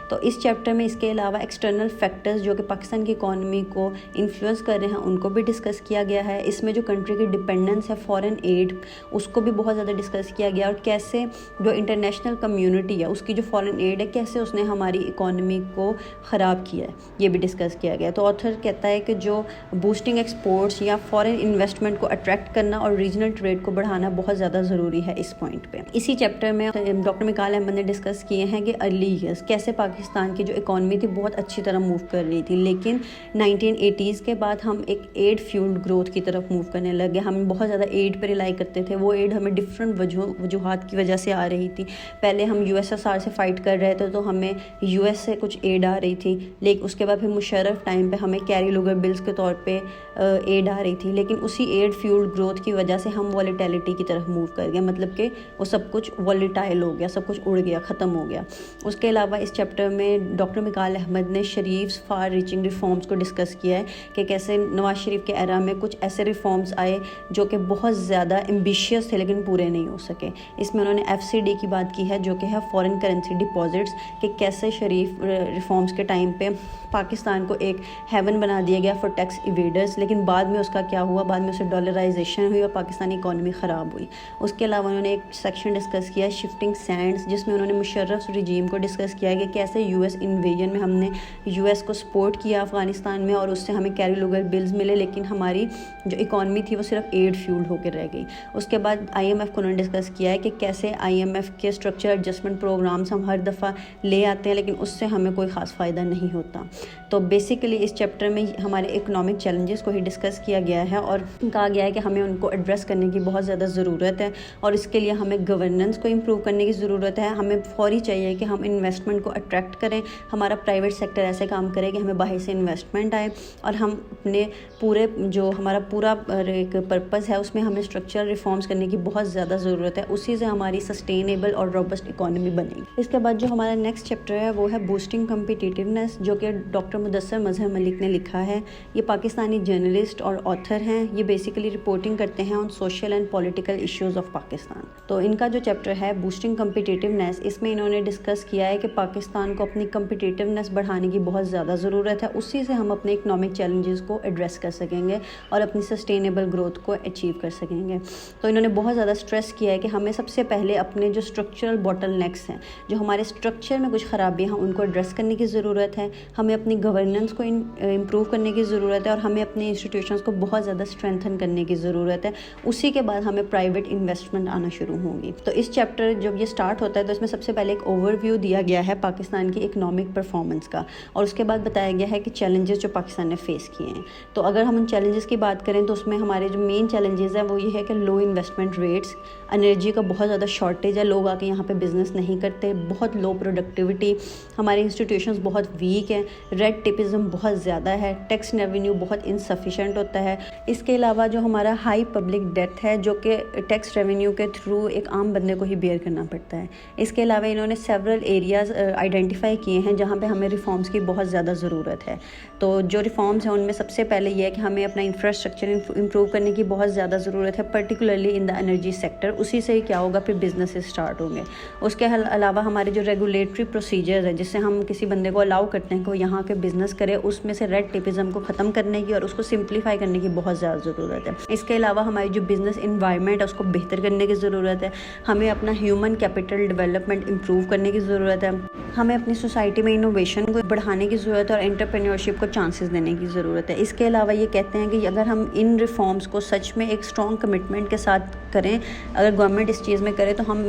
تو اس چیپٹر میں اس کے علاوہ ایکسٹرنل فیکٹرز جو کہ پاکستان کی اکانومی کو انفلوئنس کر رہے ہیں ان کو بھی ڈسکس کیا گیا ہے. اس میں جو کنٹری کی ڈپینڈنس ہے فارن ایڈ اس کو بھی بہت زیادہ ڈسکس کیا گیا, اور کیسے جو انٹرنیشنل کمیونٹی ہے اس کی جو فارن ایڈ ہے کیسے اس نے ہماری اکانومی کو خراب کیا ہے, یہ بھی ڈسکس کیا گیا. تو آتھر کہتا ہے کہ جو بوسٹنگ ایکسپورٹس یا فارن انویسٹمنٹ کو اٹریکٹ کرنا اور ریجنل ٹریڈ کو بڑھانا بہت زیادہ ضروری ہے اس پوائنٹ پہ. اسی چیپٹر میں ڈاکٹر میکال احمد نے ڈسکس کیے ہیں کہ ارلی ایئرس کیسے پاکستان کی جو اکانومی تھی بہت اچھی طرح موو کر رہی تھی, لیکن 1980s کے بعد ہم ایک ایڈ فیولڈ گروتھ کی طرف موو کرنے لگے. ہم بہت زیادہ ایڈ پہ ریلائی کرتے تھے, وہ ایڈ ہمیں ڈفرینٹ وجوہات کی وجہ سے آ رہی تھی. پہلے ہم USSR سے فائٹ کر رہے تھے تو ہمیں US سے کچھ ایڈ آ رہی تھی, لیکن اس کے بعد پھر مشرف ٹائم پہ ہمیں کیری لوگر بلز کے طور پہ ایڈ آ رہی تھی, لیکن اسی ایڈ فیولڈ گروتھ کی وجہ سے ہم والیٹیلٹی کی طرف موو کر گئے, مطلب کہ وہ سب کچھ والیٹائل ہو گیا, سب کچھ اڑ گیا, ختم ہو گیا. اس کے علاوہ اس چیپٹر میں ڈاکٹر میکال احمد نے شریف فار ریچنگ ریفارمز کو ڈسکس کیا ہے کہ کیسے نواز شریف کے ایرا میں کچھ ایسے ریفارمز آئے جو کہ بہت زیادہ ایمبیشیس تھے لیکن پورے نہیں ہو سکے. اس میں انہوں نے FCD کی بات کی ہے جو کہ ہے فارن کرنسی ڈپازٹس, کہ کیسے شریف ریفارمز کے ٹائم پہ پاکستان کو ایک ہیون بنا دیا گیا فار ٹیکس ایویڈرز, لیکن بعد میں اس کا کیا ہوا, بعد میں اسے ڈالرائزیشن ہوئی اور پاکستانی اکانومی خراب ہوئی. اس کے علاوہ انہوں نے ایک سیکشن ڈسکس کیا شفٹنگ سینڈز, جس میں انہوں نے مشرف رجیم کو ڈسکس کیا کہ کیسے سے US انویژن میں ہم نے US کو سپورٹ کیا افغانستان میں اور اس سے ہمیں کیری لوگر بلز ملے، لیکن ہماری جو اکانومی تھی وہ صرف ایڈ فیولڈ ہو کے رہ گئی. اس کے بعد IMF کو انہوں نے ڈسکس کیا ہے کہ کیسے IMF کے اسٹرکچر ایڈجسٹمنٹ پروگرامس ہم ہر دفعہ لے آتے ہیں لیکن اس سے ہمیں کوئی خاص فائدہ نہیں ہوتا. تو بیسیکلی اس چیپٹر میں ہمارے اکنامک چیلنجز کو ہی ڈسکس کیا گیا ہے اور کہا گیا ہے کہ ہمیں ان کو ایڈریس کرنے کی بہت زیادہ ضرورت ہے اور اس کے لیے ہمیں گورننس کو امپروو کرنے کی ضرورت ہے. ہمیں فوری چاہیے کہ ہم انویسٹمنٹ کو اٹریکٹ کریں، ہمارا پرائیویٹ سیکٹر ایسے کام کرے کہ ہمیں باہر سے انویسٹمنٹ آئے اور ہم اپنے پورے جو ہمارا پورا ایک پرپز ہے اس میں ہمیں اسٹرکچرل ریفارمس کرنے کی بہت زیادہ ضرورت ہے. اسی سے ہماری سسٹینیبل اور روبسٹ اکانومی بنے گی. اس کے بعد جو ہمارا نیکسٹ چیپٹر ہے وہ ہے بوسٹنگ کمپیٹیٹیونیس، جو کہ ڈاکٹر مدثر مظہر ملک نے لکھا ہے. یہ پاکستانی جرنلسٹ اور آتھر ہیں. یہ بیسیکلی رپورٹنگ کرتے ہیں on social and political issues of Pakistan. تو ان کا جو چیپٹر ہے بوسٹنگ کمپیٹیٹیونیس، اس میں انہوں نے ڈسکس کیا ہے کہ پاکستان کو اپنی کمپیٹیٹیونیس بڑھانے کی بہت زیادہ ضرورت ہے. اسی سے ہم اپنے اکنامک چیلنجز کو ایڈریس کر سکیں گے اور اپنی سسٹینیبل گروتھ کو اچیو کر سکیں گے. تو انہوں نے بہت زیادہ اسٹریس کیا ہے کہ ہمیں سب سے پہلے اپنے جو اسٹرکچرل باٹل نیکس ہیں، جو ہمارے اسٹرکچر میں کچھ خرابیاں ہیں، ان کو ایڈریس کرنے کی ضرورت ہے. ہمیں اپنی گورننس کو امپروو کرنے کی ضرورت ہے اور ہمیں اپنے انسٹیٹیوشنس کو بہت زیادہ اسٹرینتھن کرنے کی ضرورت ہے. اسی کے بعد ہمیں پرائیویٹ انویسٹمنٹ آنا شروع ہوں گی. تو اس چیپٹر جب یہ سٹارٹ ہوتا ہے تو اس میں سب سے پہلے ایک اوور ویو دیا گیا ہے پاکستان کی اکنامک پرفارمنس کا اور اس کے بعد بتایا گیا ہے کہ چیلنجز جو پاکستان نے فیس کیے ہیں. تو اگر ہم ان چیلنجز کی بات کریں تو اس میں ہمارے جو مین چیلنجز ہیں وہ یہ ہے کہ لو انویسٹمنٹ ریٹس، انرجی کا بہت زیادہ شارٹیج ہے، لوگ آ کے یہاں پہ بزنس نہیں کرتے، بہت لو پروڈکٹیوٹی، ہمارے انسٹیٹیوشنز بہت ویک ہیں، ریڈ ٹیپزم بہت زیادہ ہے، ٹیکس ریونیو بہت انسفیشینٹ ہوتا ہے. اس کے علاوہ جو ہمارا ہائی پبلک ڈیٹ ہے جو کہ ٹیکس ریونیو کے تھرو ایک عام بندے کو ہی بیئر کرنا پڑتا ہے. اس کے علاوہ انہوں نے سیورل ایریاز آئیڈینٹیفائی کیے ہیں جہاں پہ ہمیں ریفارمز کی بہت زیادہ ضرورت ہے. تو جو ریفارمز ہیں ان میں سب سے پہلے یہ ہے کہ ہمیں اپنا انفراسٹرکچر امپروو کرنے کی بہت زیادہ ضرورت ہے، particularly in the energy sector. اسی سے ہی کیا ہوگا، پھر بزنس اسٹارٹ ہوں گے. اس کے علاوہ ہمارے جو ریگولیٹری پروسیجرز ہیں جس سے ہم کسی بندے کو الاؤ کرتے ہیں کہ وہ یہاں کے بزنس کرے، اس میں سے ریڈ ٹیپزم کو ختم کرنے کی اور اس کو سمپلیفائی کرنے کی بہت زیادہ ضرورت ہے. اس کے علاوہ ہماری جو بزنس انوائرمنٹ ہے اس کو بہتر کرنے کی ضرورت ہے. ہمیں اپنا ہیومن کیپٹل ڈیولپمنٹ امپروو کرنے کی ضرورت ہے. ہمیں اپنی سوسائٹی میں انوویشن کو بڑھانے کی ضرورت ہے اور انٹرپرینیورشپ کو چانسز دینے کی ضرورت ہے. اس کے علاوہ یہ کہتے ہیں کہ اگر ہم ان ریفارمز کو سچ میں ایک اسٹرانگ کمٹمنٹ کے ساتھ کریں، اگر گورنمنٹ اس چیز میں کرے تو ہم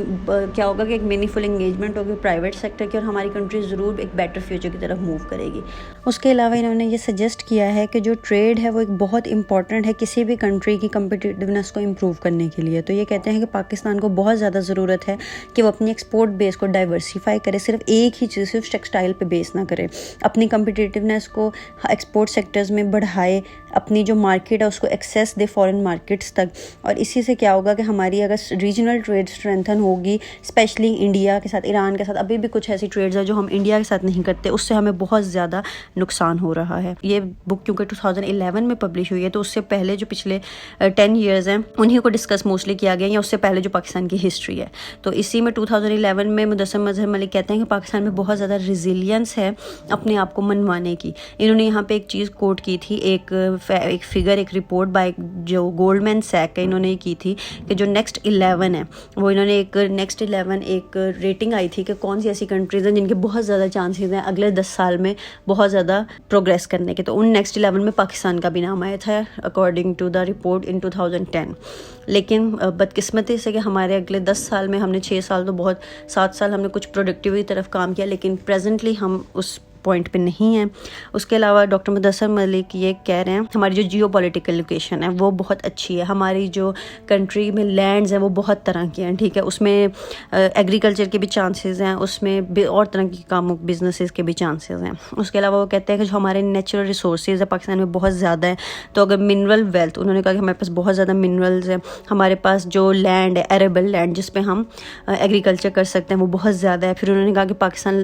کیا ہوگا کہ ایک میننگ فل انگیجمنٹ ہوگی پرائیویٹ سیکٹر کی اور ہماری کنٹری ضرور ایک بیٹر فیوچر کی طرف موو کرے گی. اس کے علاوہ انہوں نے یہ سجیسٹ کیا ہے کہ جو ٹریڈ ہے وہ ایک بہت امپورٹنٹ ہے کسی بھی کنٹری کی کمپیٹیٹیونیس کو امپروو کرنے کے لیے. تو یہ کہتے ہیں کہ پاکستان کو بہت زیادہ ضرورت ہے کہ وہ اپنی ایکسپورٹ بیس کو ڈائیورسیفائی کرے، صرف ایک ہی چیز صرف ٹیکسٹائل پہ بیس نہ کرے، اپنی کمپیٹیٹیونیس کو ایکسپورٹ سیکٹرز میں بڑھائے، اپنی جو مارکیٹ ہے اس کو ایکسیس دے فارن مارکیٹس تک. اور اسی سے کیا ہوگا کہ ہماری اگر ریجنل ٹریڈ اسٹرینتھن ہوگی، اسپیشلی انڈیا کے ساتھ، ایران کے ساتھ، ابھی بھی کچھ ایسی ٹریڈز ہیں جو ہم انڈیا کے ساتھ نہیں کرتے، اس سے ہمیں بہت زیادہ نقصان ہو رہا ہے. یہ بک کیونکہ 2011 میں پبلش ہوئی ہے تو اس سے پہلے جو پچھلے 10 ایئرز ہیں انہی کو ڈسکس موسٹلی کیا گیا، یا اس سے پہلے جو پاکستان کی ہسٹری ہے. تو اسی میں 2011 میں مدثر مظہر ملک کہتے ہیں کہ پاکستان میں بہت زیادہ ریزیلینس ہے اپنے آپ کو منوانے کی. انہوں نے یہاں پہ ایک چیز کوٹ کی تھی، ایک فگر، ایک رپورٹ بائی جو گولڈمین سیک ہے، انہوں نے کی تھی کہ جو نیکسٹ 11 ہے وہ انہوں نے ایک نیکسٹ 11 ایک ریٹنگ آئی تھی کہ کون سی ایسی کنٹریز ہیں جن کے بہت زیادہ چانسز ہیں اگلے 10 سال میں بہت زیادہ پروگریس کرنے کے. تو ان نیکسٹ 11 میں پاکستان کا بھی نام آیا تھا اکارڈنگ ٹو دا رپورٹ ان 2010. لیکن بدقسمتی سے کہ ہمارے اگلے 10 سال میں، ہم نے 6 سال تو بہت، 7 سال ہم نے کچھ پروڈکٹیوٹی طرف کام کیا، لیکن پریزنٹلی ہم اس پوائنٹ پہ نہیں ہیں. اس کے علاوہ ڈاکٹر مدثر ملک یہ کہہ رہے ہیں ہماری جو جیو پولیٹیکل لوکیشن ہے وہ بہت اچھی ہے. ہماری جو کنٹری میں لینڈز ہیں وہ بہت طرح کی ہیں، ٹھیک ہے، اس میں ایگریکلچر کے بھی چانسز ہیں، اس میں اور طرح کی کاموں بزنسز کے بھی چانسز ہیں. اس کے علاوہ وہ کہتے ہیں کہ جو ہمارے نیچرل ریسورسز ہیں پاکستان میں بہت زیادہ ہیں. تو اگر منرل ویلتھ، انہوں نے کہا کہ ہمارے پاس بہت زیادہ منرلز ہیں، ہمارے پاس جو لینڈ ہے ایریبل لینڈ جس پہ ہم ایگریکلچر کر سکتے ہیں وہ بہت زیادہ ہے. پھر انہوں نے کہا کہ پاکستان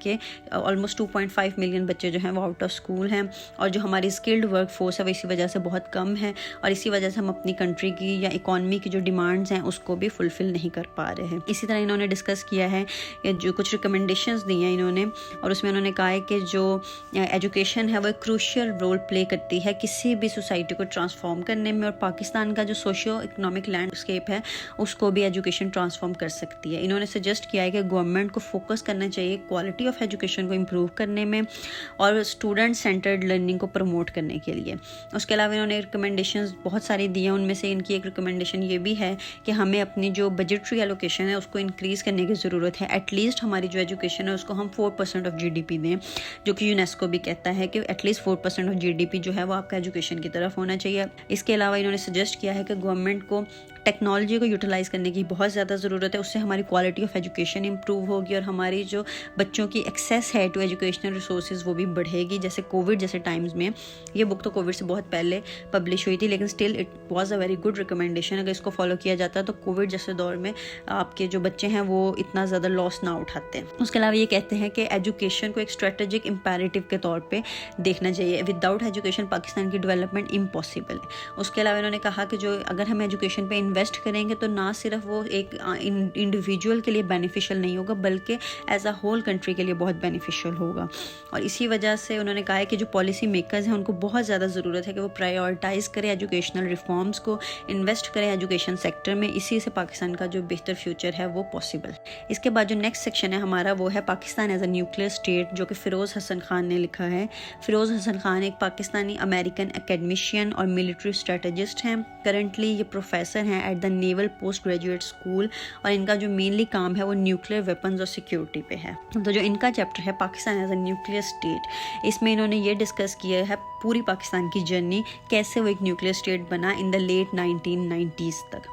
کہ آلموسٹ 2.5 ملین بچے جو ہیں وہ آؤٹ آف اسکول ہیں, اور جو ہماری اسکلڈ ورک فورس ہے وہ اسی وجہ سے بہت کم ہے, اور اسی وجہ سے ہم اپنی کنٹری کی یا اکانومی کی جو ڈیمانڈز ہیں اس کو بھی فلفل نہیں کر پا رہے ہیں. اسی طرح انہوں نے ڈسکس کیا ہے جو کچھ ریکمنڈیشنز دی ہیں انہوں نے, اور اس میں انہوں نے کہا ہے کہ جو ایجوکیشن ہے وہ ایک کروشل رول پلے کرتی ہے کسی بھی سوسائٹی کو ٹرانسفارم کرنے میں, اور پاکستان کا جو سوشیو اکنامک لینڈسکیپ ہے اس کو بھی ایجوکیشن ٹرانسفارم کر سکتی ہے. انہوں نے سجیسٹ کیا ہے کہ گورنمنٹ کو فوکس کرنا چاہیے کوالٹی آف ایجوکیشن کو امپروو کرنے میں اور اسٹوڈنٹ سینٹرڈ لرننگ کو پروموٹ کرنے کے لیے. اس کے علاوہ انہوں نے ریکمنڈیشنز بہت ساری دی ہیں, ان میں سے ان کی ایک ریکمنڈیشن یہ بھی ہے کہ ہمیں اپنی جو بجٹری ایلوکیشن ہے اس کو انکریز کرنے کی ضرورت ہے. ایٹ لیسٹ ہماری جو ایجوکیشن ہے اس کو ہم 4% آف GDP دیں, جو کہ یونیسکو بھی کہتا ہے کہ ایٹ لیسٹ 4% آف GDP جو ہے وہ آپ کا ایجوکیشن کی طرف ہونا چاہیے. اس کے علاوہ انہوں نے سجیسٹ کیا ہے کہ گورنمنٹ کو ٹیکنالوجی کو یوٹیلائز کرنے کی بہت زیادہ ضرورت ہے, اس سے ہماری کوالٹی آف ایجوکیشن امپروو ہوگی اور ہماری جو بچوں کی ایکسیس ہے ٹو ایجوکیشنل ریسورسز وہ بھی بڑھے گی. جیسے کووڈ جیسے ٹائمز میں, یہ بک تو کووڈ سے بہت پہلے پبلش ہوئی تھی لیکن still it was a very good recommendation. اگر اس کو فالو کیا جاتا تو کووڈ جیسے دور میں آپ کے جو بچے ہیں وہ اتنا زیادہ لاس نہ اٹھاتے. اس کے علاوہ یہ کہتے ہیں کہ ایجوکیشن کو ایک اسٹریٹجک امپیریٹو کے طور پہ دیکھنا چاہیے. وداؤٹ ایجوکیشن پاکستان کی ڈیولپمنٹ امپاسبل ہے. اس کے علاوہ انہوں نے کہا کہ جو اگر ہم ایجوکیشن پہ انویسٹ کریں گے تو نہ صرف وہ ایک انڈیویجول کے لیے بینیفیشل نہیں ہوگا بلکہ ایز اے ہول کنٹری کے لیے بہت بینیفیشل ہوگا. اور اسی وجہ سے انہوں نے کہا ہے کہ جو پالیسی میکرز ہیں ان کو بہت زیادہ ضرورت ہے کہ وہ پرائیورٹائز کریں ایجوکیشنل ریفارمز کو, انویسٹ کریں ایجوکیشن سیکٹر میں. اسی سے پاکستان کا جو بہتر فیوچر ہے وہ پاسبل. اس کے بعد جو نیکسٹ سیکشن ہے ہمارا وہ ہے Pakistan as a nuclear state, جو کہ فیروز حسن خان نے لکھا ہے. فیروز حسن خان ایک پاکستانی امریکن اکیڈمیشین اور ملٹری اسٹریٹجسٹ ہیں. کرنٹلی یہ پروفیسر ہیں at the Naval Postgraduate School, اور ان کا جو مینلی کام ہے وہ نیوکلیئر ویپنز اور سیکیورٹی پہ ہے. تو جو ان کا چیپٹر ہے Pakistan as a nuclear state, اس میں انہوں نے یہ ڈسکس کیا ہے پوری پاکستان کی جرنی, کیسے وہ ایک نیوکلیئر اسٹیٹ بنا ان دا لیٹ 1990s تک.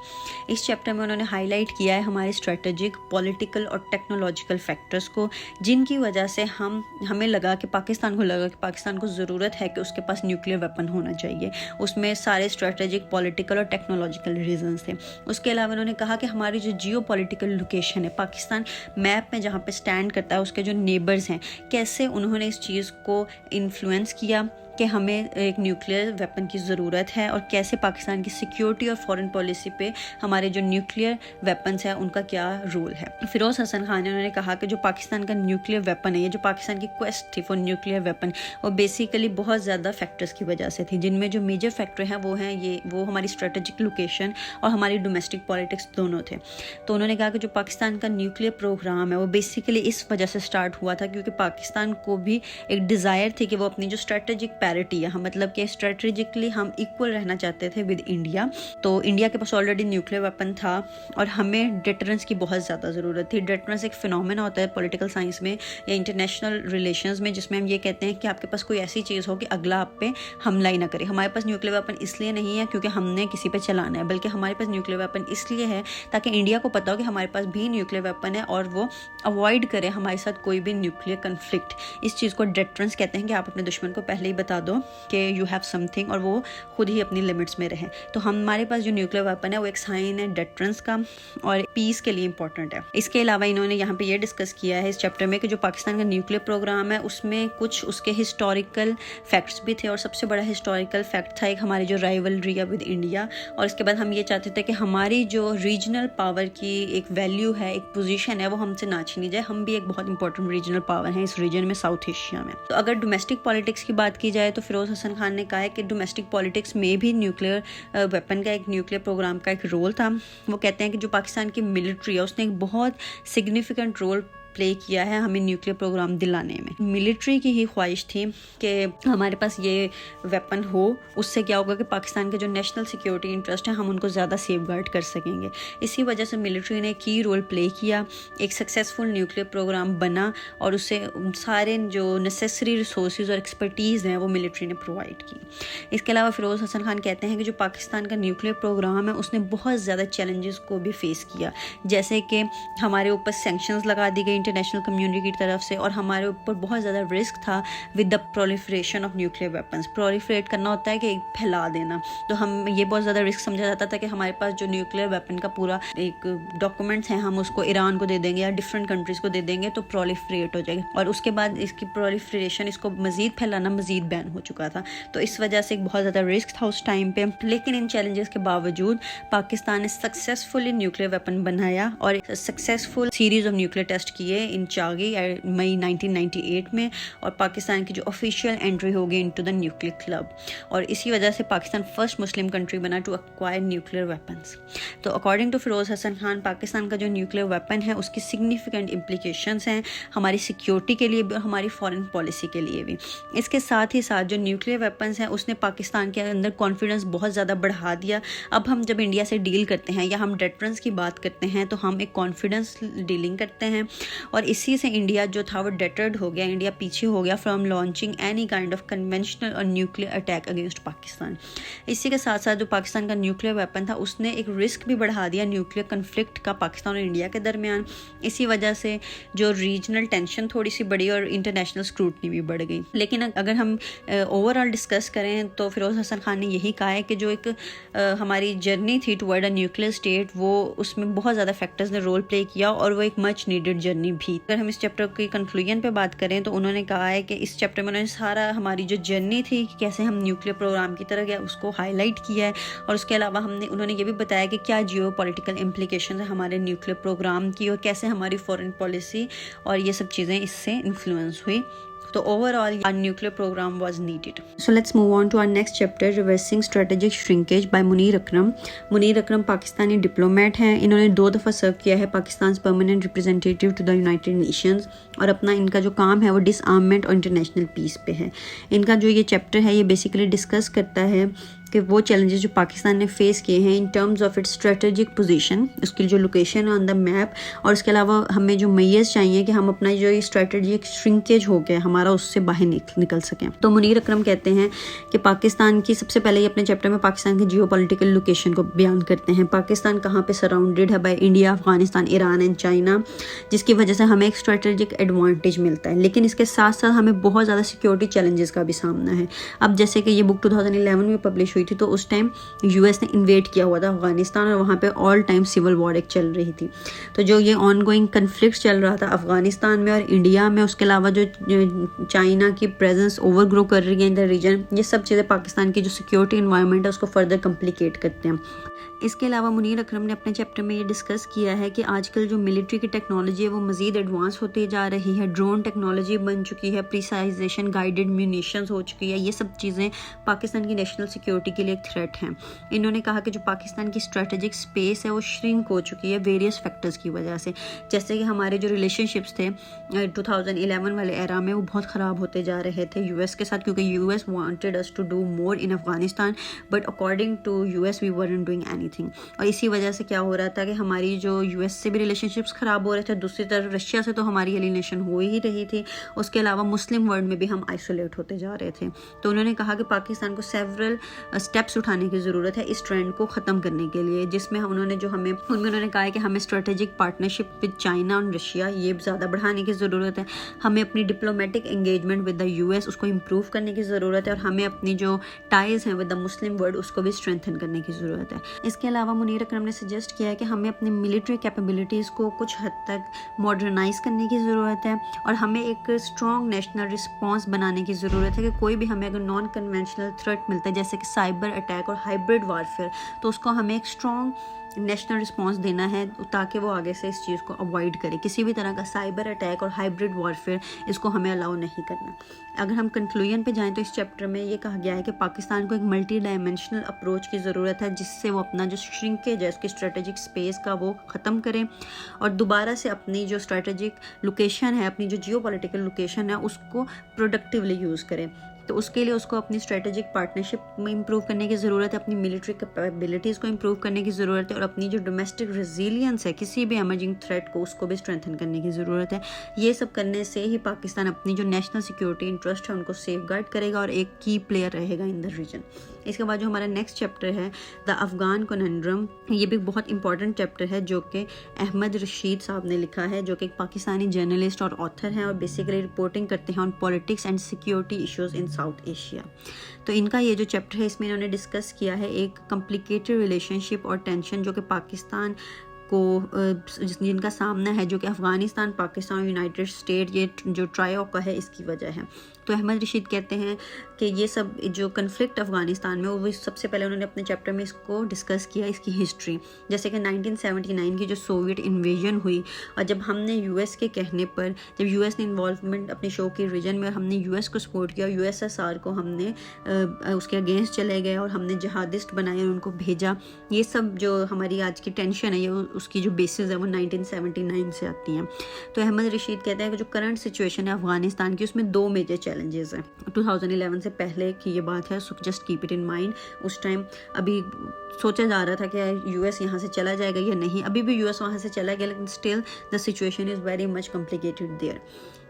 اس چیپٹر میں انہوں نے ہائی لائٹ کیا ہے ہمارے اسٹریٹجک, پولیٹیکل اور ٹیکنالوجیکل فیکٹرز کو, جن کی وجہ سے ہمیں لگا کہ پاکستان کو ضرورت ہے کہ اس کے پاس نیوکلیئر ویپن ہونا چاہیے. اس میں سارے اسٹریٹجک, پولیٹیکل اور ٹیکنالوجیکل ریزنز تھے. اس کے علاوہ انہوں نے کہا کہ ہماری جو جیو پولیٹیکل لوکیشن ہے, پاکستان میپ میں جہاں پہ اسٹینڈ کرتا ہے اس کے جو نیبرز ہیں, کیسے انہوں نے اس چیز کو انفلوئنس کیا کہ ہمیں ایک نیوکلیئر ویپن کی ضرورت ہے, اور کیسے پاکستان کی سیکیورٹی اور فارن پالیسی پہ ہمارے جو نیوکلیئر ویپنس ہیں ان کا کیا رول ہے. فیروز حسن خان نے انہوں نے کہا کہ جو پاکستان کا نیوکلیئر ویپن ہے, یہ جو پاکستان کی کویسٹ تھی فار نیوکلیئر ویپن, وہ بیسیکلی بہت زیادہ فیکٹرز کی وجہ سے تھی, جن میں جو میجر فیکٹر ہیں وہ ہماری اسٹریٹجک لوکیشن اور ہماری ڈومیسٹک پالیٹکس دونوں تھے. تو انہوں نے کہا کہ جو پاکستان کا نیوکلیئر پروگرام ہے وہ بیسیکلی اس وجہ سے اسٹارٹ ہوا تھا کیونکہ پاکستان کو بھی ایک ڈیزائر تھی کہ وہ اپنی جو اسٹریٹجک پیرٹی ہے, مطلب کہ اسٹریٹجکلی ہم ایکول رہنا چاہتے تھے ود انڈیا. تو انڈیا کے پاس آلریڈی نیوکلیئر ویپن تھا اور ہمیں ڈیٹرنس کی بہت زیادہ ضرورت تھی. ڈیٹرنس ایک فینومینا ہوتا ہے پولیٹیکل سائنس میں یا انٹرنیشنل ریلیشنز میں, جس میں ہم یہ کہتے ہیں کہ آپ کے پاس کوئی ایسی چیز ہو کہ اگلا آپ پہ حملہ ہی نہ کرے. ہمارے پاس نیوکلیئر ویپن اس لیے نہیں ہے کیونکہ ہم نے کسی پہ چلانا ہے, بلکہ ہمارے پاس نیوکلیئر ویپن اس لیے ہے تاکہ انڈیا کو پتا ہو کہ ہمارے پاس بھی نیوکلیئر ویپن ہے اور وہ اوائڈ کرے ہمارے ساتھ کوئی بھی نیوکلیئر کنفلکٹ. اس چیز کو ڈیٹرنس کہتے ہیں کہ آپ اپنے دشمن کو پہلے ہی بتا دو کہ یو ہیو سم تھنگ, اور وہ خود ہی اپنی لمٹس میں رہیں. تو ہمارے پاس جو نیوکلیئر ویپن ہے وہ ایک سائن ہے ڈیٹرنس کا اور پیس کے لیے امپورٹنٹ ہے. اس کے علاوہ انہوں نے یہاں پہ یہ ڈسکس کیا ہے اس چیپٹر میں کہ جو پاکستان کا نیوکلیئر پروگرام ہے اس میں کچھ اس کے ہسٹوریکل فیکٹس بھی تھے, اور سب سے بڑا ہسٹوریکل فیکٹ تھا ایک ہماری جو رائیولری ہے ود انڈیا. اور اس کے بعد ہم یہ چاہتے تھے کہ ہماری جو ریجنل پاور کی ایک ویلیو ہے, ایک پوزیشن ہے, وہ ہم سے نہ چھینی جائے. ہم بھی ایک بہت امپورٹنٹ ریجنل پاور ہیں اس ریجن میں, ساؤتھ ایشیا میں. تو اگر ڈومیسٹک پالیٹکس کی بات کی جائے تو فیروز حسن خان نے کہا ہے کہ ڈومیسٹک پالیٹکس میں بھی نیوکلیئر ویپن کا, ایک نیوکلیئر پروگرام کا ایک رول تھا. وہ کہتے ہیں کہ جو پاکستان کی ملٹری ہے اس نے ایک بہت سگنیفیکنٹ رول پلے کیا ہے ہمیں نیوکلیئر پروگرام دلانے میں. ملٹری کی ہی خواہش تھی کہ ہمارے پاس یہ ویپن ہو, اس سے کیا ہوگا کہ پاکستان کے جو نیشنل سیکیورٹی انٹرسٹ ہیں ہم ان کو زیادہ سیف گارڈ کر سکیں گے. اسی وجہ سے ملٹری نے کی رول پلے کیا, ایک سکسیزفل نیوکلیئر پروگرام بنا اور اسے سارے جو نیسیسری ریسورسز اور ایکسپرٹیز ہیں وہ ملٹری نے پرووائڈ کی. اس کے علاوہ فیروز حسن خان کہتے ہیں کہ جو پاکستان کا نیوکلیئر پروگرام ہے اس نے بہت زیادہ چیلنجز کو بھی فیس کیا, جیسے کہ ہمارے اوپر سینکشنز لگا دی گئی انٹرنیشنل کمیونٹی کی طرف سے, اور ہمارے اوپر بہت زیادہ رسک تھا with the proliferation of nuclear weapons. Proliferate کرنا ہوتا ہے کہ پھیلا دینا, تو ہم یہ بہت زیادہ رسک سمجھا جاتا تھا کہ ہمارے پاس جو نیوکلیئر ویپن کا پورا ایک ڈاکومنٹس ہیں, ہم اس کو ایران کو دے دیں گے یا ڈفرینٹ کنٹریز کو دے دیں گے تو پرولیفریٹ ہو جائے گا, اور اس کے بعد اس کی پرولیفریشن, اس کو مزید پھیلانا مزید بین ہو چکا تھا. تو اس وجہ سے ایک بہت زیادہ رسک تھا اس ٹائم پہ. لیکن ان چیلنجز کے باوجود پاکستان نے سکسیزفلی نیوکلیئر ویپن بنایا اور successful series of nuclear test کیے ان چاگی مئی 1998 میں, اور پاکستان کی جو آفیشیل انٹری ہوگی انٹو دا نیوکلیئر کلب, اور اسی وجہ سے پاکستان فرسٹ مسلم کنٹری بنا ٹو ایکوائر نیوکلیئر ویپنس. تو اکارڈنگ ٹو فیروز حسن خان, پاکستان کا جو نیوکلیئر ویپن ہے اس کی سگنیفیکنٹ امپلیکیشنس ہیں ہماری سیکیورٹی کے لیے بھی اور ہماری فارن پالیسی کے لیے بھی. اس کے ساتھ ہی ساتھ جو نیوکلیئر ویپنس ہیں اس نے پاکستان کے اندر کانفیڈنس بہت زیادہ بڑھا دیا. اب ہم جب انڈیا سے ڈیل کرتے ہیں یا ہم ڈیٹرنس کی بات کرتے ہیں تو ہم ایک کانفیڈنس ڈیلنگ کرتے ہیں, اور اسی سے انڈیا جو تھا وہ ڈیٹرڈ ہو گیا, انڈیا پیچھے ہو گیا from launching any kind of conventional اور نیوکلیئر اٹیک اگینسٹ پاکستان. اسی کے ساتھ ساتھ جو پاکستان کا نیوکلیئر ویپن تھا اس نے ایک رسک بھی بڑھا دیا نیوکلیئر کنفلکٹ کا پاکستان اور انڈیا کے درمیان. اسی وجہ سے جو ریجنل ٹینشن تھوڑی سی بڑھی اور انٹرنیشنل اسکروٹنی بھی بڑھ گئی. لیکن اگر ہم اوور آل ڈسکس کریں تو فیروز حسن خان نے یہی کہا ہے کہ جو ایک ہماری جرنی تھی ٹورڈ اے نیوکلیئر اسٹیٹ, وہ اس میں بہت زیادہ فیکٹرز نے رول پلے کیا, اور وہ ایک مچ نیڈڈ جرنی بھی. اگر ہم اس چیپٹر کی کنکلوژن پہ بات کریں تو انہوں نے کہا ہے کہ اس چیپٹر میں انہوں نے سارا ہماری جو جرنی تھی کہ کیسے ہم نیوکلیئر پروگرام کی طرف گیا اس کو ہائی لائٹ کیا ہے, اور اس کے علاوہ انہوں نے یہ بھی بتایا کہ کیا جیو پولیٹیکل امپلیکیشنز ہیں ہمارے نیوکلیئر پروگرام کی, اور کیسے ہماری فارن پالیسی اور یہ سب چیزیں اس سے انفلوئنس ہوئی. تو overall our nuclear program was needed. So let's move on to our next chapter, reversing strategic shrinkage by Munir Akram. Munir Akram Pakistani diplomat ہیں. انہوں نے 2 دفعہ سرو کیا ہے Pakistan permanent representative to the United Nations, اور اپنا ان کا جو کام ہے وہ ڈس آرممنٹ اور انٹرنیشنل پیس پہ ہے. ان کا جو یہ چیپٹر ہے یہ بیسیکلی ڈسکس کرتا ہے کہ وہ چیلنجز جو پاکستان نے فیس کیے ہیں in terms of its strategic position, اس کی جو لوکیشن ہے آن دا میپ, اور اس کے علاوہ ہمیں جو میئرز چاہیے کہ ہم اپنا جو یہ اسٹریٹجک شرنکیج ہو گیا ہمارا اس سے باہر نکل سکیں. تو منیر اکرم کہتے ہیں کہ پاکستان کی سب سے پہلے یہ اپنے چیپٹر میں پاکستان کی جیو پولیٹیکل لوکیشن کو بیان کرتے ہیں. پاکستان کہاں پہ سراؤنڈیڈ ہے by India, Afghanistan, Iran and China, جس کی وجہ سے ہمیں ایک اسٹریٹجک ایڈوانٹیج ملتا ہے. لیکن اس کے ساتھ ساتھ ہمیں بہت زیادہ سیکیورٹی چیلنجز کا بھی سامنا ہے. اب جیسے کہ یہ بک 2011 میں پبلش ہوئی تھی تو اس ٹائم یو ایس نے انویٹ کیا ہوا تھا افغانستان, اور وہاں پہ آل ٹائم سول وار ایک چل رہی تھی. تو جو یہ آن گوئنگ کنفلکٹ چل رہا تھا افغانستان میں اور انڈیا میں, اس کے علاوہ جو چائنا کی پریزنس اوور گرو کر رہی ہے ان دا ریجن, یہ سب چیزیں پاکستان کی جو سیکیورٹی انوائرمنٹ ہے اس کو فردر کمپلیکیٹ کرتے ہیں. اس کے علاوہ منیر اکرم نے اپنے چیپٹر میں یہ ڈسکس کیا ہے کہ آج کل جو ملٹری کی ٹیکنالوجی ہے وہ مزید ایڈوانس ہوتی جا رہی ہے. ڈرون ٹیکنالوجی بن چکی ہے, پریسائزیشن, گائیڈڈ میونیشنز ہو چکی ہے. یہ سب چیزیں پاکستان کی نیشنل سیکیورٹی کے لیے ایک تھریٹ ہیں. انہوں نے کہا کہ جو پاکستان کی اسٹریٹجک اسپیس ہے وہ شرنک ہو چکی ہے ویریس فیکٹرز کی وجہ سے. جیسے کہ ہمارے جو ریلیشن شپس تھے 2011 والے ایرا میں وہ بہت خراب ہوتے جا رہے تھے یو ایس کے ساتھ, کیونکہ U S wanted us to do more in Afghanistan, but according to U S we weren't doing anything. اور اسی وجہ سے کیا ہو رہا تھا کہ ہماری جو یو ایس سے بھی ریلیشن شپس خراب ہو رہے تھے, دوسری طرف رشیا سے تو ہماری ایلینیشن ہو ہی رہی تھی. اس کے علاوہ مسلم ورلڈ میں بھی ہم آئسولیٹ ہوتے جا رہے تھے. تو انہوں نے کہا کہ پاکستان کو سیورل اسٹیپس اٹھانے کی ضرورت ہے اس ٹرینڈ کو ختم کرنے کے لیے, جس میں انہوں نے کہا ہے کہ ہمیں اسٹریٹجک پارٹنرشپ ود چائنا اور رشیا یہ زیادہ بڑھانے کی ضرورت ہے. ہمیں اپنی diplomatic engagement with the US ایس اس کو امپروو کرنے کی ضرورت ہے, اور ہمیں اپنی جو ٹائز ہیں ود دا مسلم ورلڈ اس کو بھی اسٹرینتھن کرنے کی ضرورت ہے. اس کے علاوہ منیر اکرم نے سجیسٹ کیا ہے کہ ہمیں اپنی ملٹری کیپیبلٹیز کو کچھ حد تک ماڈرنائز کرنے کی ضرورت ہے, اور ہمیں ایک اسٹرانگ نیشنل رسپانس بنانے کی ضرورت ہے کہ کوئی بھی ہمیں اگر نان کنونشنل تھریٹ ملتا ہے جیسے کہ سائبر اٹیک اور ہائبرڈ وارفیئر, تو اس کو ہمیں ایک اسٹرانگ نیشنل رسپانس دینا ہے تاکہ وہ آگے سے اس چیز کو اوائڈ کرے. کسی بھی طرح کا سائبر اٹیک اور ہائبرڈ وارفیئر اس کو ہمیں الاؤ نہیں کرنا. اگر ہم کنکلوژن پہ جائیں تو اس چیپٹر میں یہ کہا گیا ہے کہ پاکستان کو ایک ملٹی ڈائمینشنل اپروچ کی ضرورت ہے, جس سے وہ اپنا جو شرنکیج ہے اس کی اسٹریٹجک اسپیس کا وہ ختم کریں, اور دوبارہ سے اپنی جو اسٹریٹجک لوکیشن ہے, اپنی جو جیو پولیٹیکل لوکیشن ہے اس کو پروڈکٹیولی یوز کریں. تو اس کے لیے اس کو اپنی اسٹریٹجک پارٹنرشپ میں امپروو کرنے کی ضرورت ہے, اپنی ملٹری کیپیبلٹیز کو امپروو کرنے کی ضرورت ہے, اور اپنی جو ڈومیسٹک ریزیلینس ہے کسی بھی ایمرجنگ تھریٹ کو, اس کو بھی اسٹرینتھن کرنے کی ضرورت ہے. یہ سب کرنے سے ہی پاکستان اپنی جو نیشنل سیکورٹی انٹرسٹ ہے ان کو سیف گارڈ کرے گا اور ایک کی پلیئر رہے گا ان دا ریجن. اس کے بعد جو ہمارا نیکسٹ چیپٹر ہے دا افغان کننڈرم, یہ بھی بہت امپورٹنٹ چیپٹر ہے جو کہ احمد رشید صاحب نے لکھا ہے, جو کہ ایک پاکستانی جرنلسٹ اور آتھر ہیں, اور بیسیکلی رپورٹنگ کرتے ہیں on politics and security issues in South Asia. تو ان کا یہ جو چیپٹر ہے اس میں انہوں نے ڈسکس کیا ہے ایک کمپلیکیٹڈ ریلیشن شپ اور ٹینشن جو کہ پاکستان کو جن کا سامنا ہے, جو کہ افغانستان, پاکستان اور یونائٹڈ اسٹیٹ, یہ جو ٹرائیو کا ہے اس کی وجہ ہے. تو احمد رشید کہتے ہیں کہ یہ سب جو کنفلکٹ افغانستان میں, وہ سب سے پہلے انہوں نے اپنے چیپٹر میں اس کو ڈسکس کیا, اس کی ہسٹری. جیسے کہ 1979 کی جو سوویٹ انویژن ہوئی, اور جب ہم نے یو ایس کے کہنے پر, جب یو ایس نے انوالومنٹ اپنی شو کی ریجن میں, اور ہم نے یو ایس کو سپورٹ کیا, یو ایس ایس آر کو ہم نے اس کے اگینسٹ چلے گئے اور ہم نے جہادسٹ بنائے اور ان کو بھیجا. یہ سب جو ہماری آج کی ٹینشن ہے, یہ اس کی جو بیسز ہے وہ 1979 سے آتی ہیں. تو احمد رشید کہتے ہیں کہ جو کرنٹ سچویشن ہے افغانستان کی, اس میں 2 میجر چیلنجز ہیں. 2011 سے پہلے کی یہ بات ہے, so just keep it in mind. اس ٹائم ابھی سوچا جا رہا تھا کہ یو ایس یہاں سے چلا جائے گا یا نہیں, ابھی بھی یو ایس وہاں سے چلا گیا, لیکن still the situation is very much complicated there.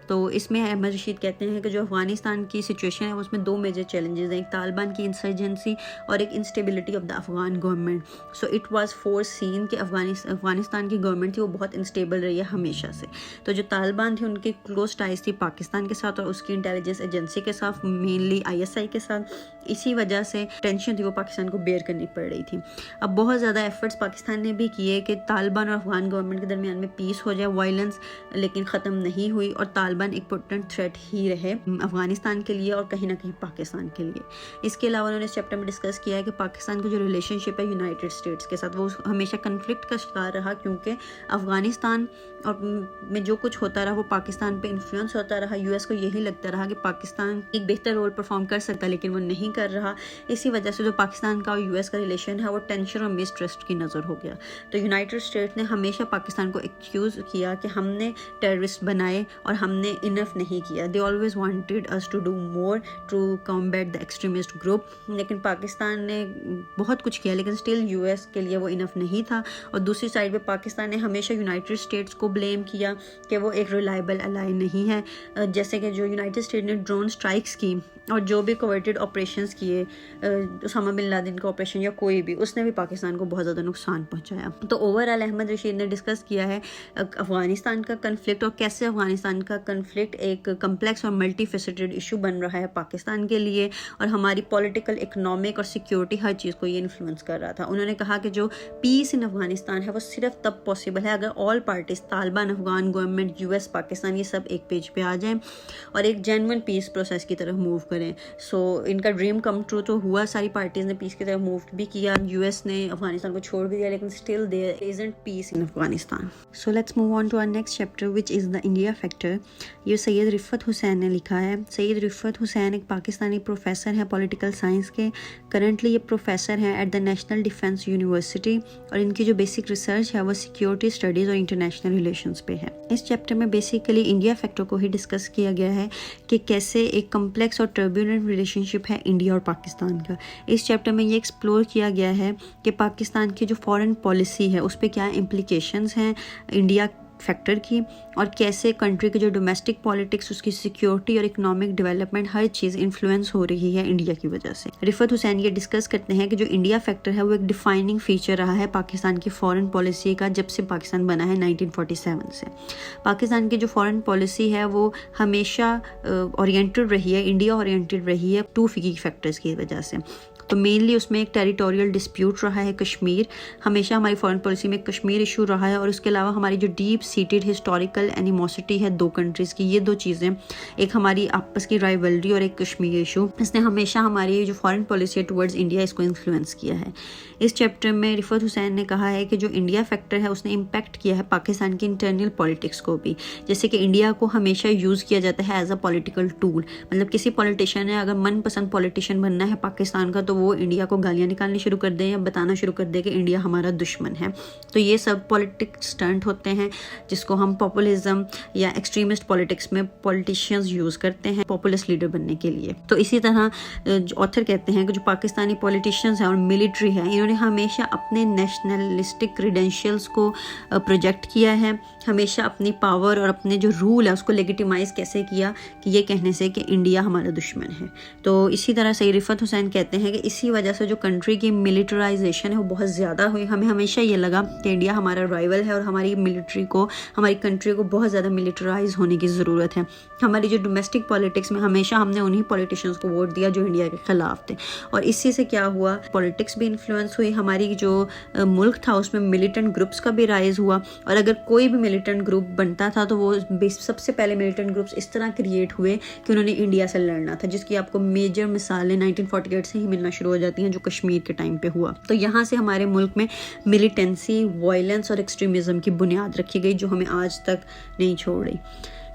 تو اس میں احمد رشید کہتے ہیں کہ جو افغانستان کی سچویشن ہے اس میں 2 میجر چیلنجز ہیں, ایک طالبان کی انسرجنسی اور ایک instability of the Afghan government. So it was foreseen کہ افغانستان کی گورنمنٹ تھی وہ بہت انسٹیبل رہی ہے ہمیشہ سے. تو جو طالبان تھے ان کی کلوز ٹائز تھی پاکستان کے ساتھ اور اس کی انٹیلیجنس ایجنسی کے ساتھ, مینلی ISI کے ساتھ. اسی وجہ سے ٹینشن تھی وہ پاکستان کو بیئر کرنی پڑ رہی تھی. اب بہت زیادہ ایفرٹس پاکستان نے بھی کیے کہ طالبان اور افغان گورنمنٹ کے درمیان میں پیس ہو جائے, وائلنس لیکن ختم نہیں ہوئی, اور طالبان ایک پوٹنٹ تھریٹ ہی رہے افغانستان کے لیے اور کہیں نہ کہیں پاکستان کے لیے. اس کے علاوہ انہوں نے اس چیپٹر میں ڈسکس کیا ہے کہ پاکستان کا جو ریلیشن شپ ہے یونائٹڈ اسٹیٹس کے ساتھ, وہ ہمیشہ کنفلکٹ کا شکار رہا, کیونکہ افغانستان اور میں جو کچھ ہوتا رہا وہ پاکستان پہ انفلوئنس ہوتا رہا. US کو یہی لگتا رہا کہ پاکستان ایک بہتر رول پرفارم کر سکتا, لیکن وہ نہیں کر رہا. اسی وجہ سے جو پاکستان کا اور US کا ریلیشن ہے وہ ٹینشن اور مس ٹرسٹ کی نظر ہو گیا. تو یونائٹڈ اسٹیٹس نے ہمیشہ پاکستان کو ایکسکیوز کیا کہ ہم نے ٹیررسٹ بنائے اور ہم نے انف نہیں کیا. They always wanted us to do more to combat the extremist group, لیکن پاکستان نے بہت کچھ کیا لیکن اسٹل US کے لیے وہ انف نہیں تھا. اور دوسری سائڈ پہ پاکستان نے ہمیشہ یونائٹڈ اسٹیٹس کو بلیم کیا کہ وہ ایک ریلائبل الائی نہیں ہے. جیسے کہ جو یونائٹڈ اسٹیٹ نے ڈرون سٹرائکس کی اور جو بھی کوورٹڈ آپریشنز کیے, اسامہ بن لادن کا آپریشن یا کوئی بھی, اس نے بھی پاکستان کو بہت زیادہ نقصان پہنچایا. تو اوور آل احمد رشید نے ڈسکس کیا ہے افغانستان کا کنفلکٹ اور کیسے افغانستان کا کنفلکٹ ایک کمپلیکس اور ملٹی فیسیٹڈ ایشو بن رہا ہے پاکستان کے لیے, اور ہماری پولیٹیکل, اکنامک اور سیکیورٹی ہر چیز کو یہ انفلوئنس کر رہا تھا. انہوں نے کہا کہ جو پیس ان افغانستان ہے وہ صرف تب پاسبل ہے اگر all parties, Taliban, Afghan government, US, Pakistan, یہ سب ایک پیج پہ آ جائیں اور ایک جینوئن پیس پروسیس کی طرف موو کریں. سو ان کا ڈریم کم ٹرو تو ہوا, ساری پارٹیز نے پیس کی طرف موو بھی کیا, US نے افغانستان کو چھوڑ بھی دیا, لیکن still there isn't peace in Afghanistan. So let's move on to our next chapter which is the India factor. یہ سید رفعت حسین نے لکھا ہے. سید رفعت حسین ایک پاکستانی پروفیسر ہیں پولیٹیکل سائنس کے. کرنٹلی یہ پروفیسر ہیں at the National Defence University, اور ان کی جو بیسک ریسرچ ہے وہ سیکیورٹی اسٹڈیز اور انٹرنیشنل ریلیشنز پہ ہے. اس چیپٹر میں بیسیکلی انڈیا فیکٹر کو ہی ڈسکس کیا گیا ہے کہ کیسے ایک کمپلیکس اور ٹربیولنٹ ریلیشن شپ ہے انڈیا اور پاکستان کا. اس چیپٹر میں یہ ایکسپلور کیا گیا ہے کہ پاکستان کی جو فارن پالیسی ہے اس پہ کیا امپلیکیشنز ہیں انڈیا فیکٹر کی, اور کیسے کنٹری کی جو ڈومیسٹک پالیٹکس, اس کی سیکیورٹی اور اکنامک ڈیولپمنٹ ہر چیز انفلوئنس ہو رہی ہے انڈیا کی وجہ سے. رفعت حسین یہ ڈسکس کرتے ہیں کہ جو انڈیا فیکٹر ہے وہ ایک ڈیفائننگ فیچر رہا ہے پاکستان کی فارن پالیسی کا جب سے پاکستان بنا ہے 1947 سے. پاکستان کی جو فارن پالیسی ہے وہ ہمیشہ اورینٹڈ رہی ہے, انڈیا اورینٹڈ رہی ہے 2 فیکٹرز کی وجہ سے. تو مینلی اس میں ایک ٹیریٹوریل ڈسپیوٹ رہا ہے کشمیر, ہمیشہ ہماری فارن پالیسی میں کشمیر ایشو رہا ہے, اور اس کے علاوہ ہماری جو ڈیپ سیٹڈ ہسٹوریکل اینیموسٹی ہے 2 کنٹریز کی, یہ 2 چیزیں, ایک ہماری آپس کی رائیولری اور ایک کشمیر ایشو, اس نے ہمیشہ ہماری جو فارن پالیسی ہے ٹورڈز انڈیا اس کو انفلوئنس کیا ہے. اس چیپٹر میں رفعت حسین نے کہا ہے کہ جو انڈیا فیکٹر ہے اس نے امپیکٹ کیا ہے پاکستان کی انٹرنل پالیٹکس کو بھی, جیسے کہ انڈیا کو ہمیشہ یوز کیا جاتا ہے ایز اے پولیٹیکل ٹول. مطلب کسی پولیٹیشین نے اگر من پسند پولیٹیشین بننا ہے پاکستان کا تو وہ انڈیا کو گالیاں نکالنی شروع کر دیں یا بتانا شروع کر دیں کہ انڈیا ہمارا دشمن ہے. تو یہ سب پولیٹک اسٹنٹ ہوتے ہیں جس کو ہم پاپولزم یا ایکسٹریمسٹ پولیٹکس میں پولیٹیشینز یوز کرتے ہیں پاپولسٹ لیڈر بننے کے لیے. تو اسی طرح آتھر کہتے ہیں کہ جو پاکستانی پولیٹیشینز ہیں اور ملٹری ہیں انہوں نے ہمیشہ اپنے نیشنلسٹک کریڈینشیلز کو پروجیکٹ کیا ہے, ہمیشہ اپنی پاور اور اپنے جو رول ہے اس کو لیگیٹیمائز کیسے کیا کہ یہ کہنے سے کہ انڈیا ہمارا دشمن ہے. تو اسی طرح سید رفعت حسین کہتے ہیں کہ اسی وجہ سے جو کنٹری کی ملٹرائزیشن ہے وہ بہت زیادہ ہوئی. ہمیں ہمیشہ یہ لگا کہ انڈیا ہمارا رائول ہے اور ہماری ملٹری کو, ہماری کنٹری کو بہت زیادہ ملٹرائز ہونے کی ضرورت ہے. ہماری جو ڈومیسٹک پالیٹکس میں ہمیشہ ہم نے انہی پولیٹیشینز کو ووٹ دیا جو انڈیا کے خلاف تھے, اور اسی سے کیا ہوا, پالیٹکس بھی انفلوئنس ہوئی, ہماری جو ملک تھا اس میں ملیٹنٹ گروپس کا بھی رائز ہوا. اور اگر کوئی بھی ملیٹنٹ گروپ بنتا تھا تو وہ سب سے پہلے ملیٹنٹ گروپس اس طرح کریٹ ہوئے کہ انہوں نے انڈیا سے لڑنا تھا, جس کی آپ کو میجر مثالیں 1948 سے ہی ملنا شروع ہو جاتی ہیں جو کشمیر کے ٹائم پہ ہوا. تو یہاں سے ہمارے ملک میں ملیٹنسی, وائلنس اور ایکسٹریمزم کی بنیاد رکھی گئی جو ہمیں آج تک نہیں چھوڑ رہی.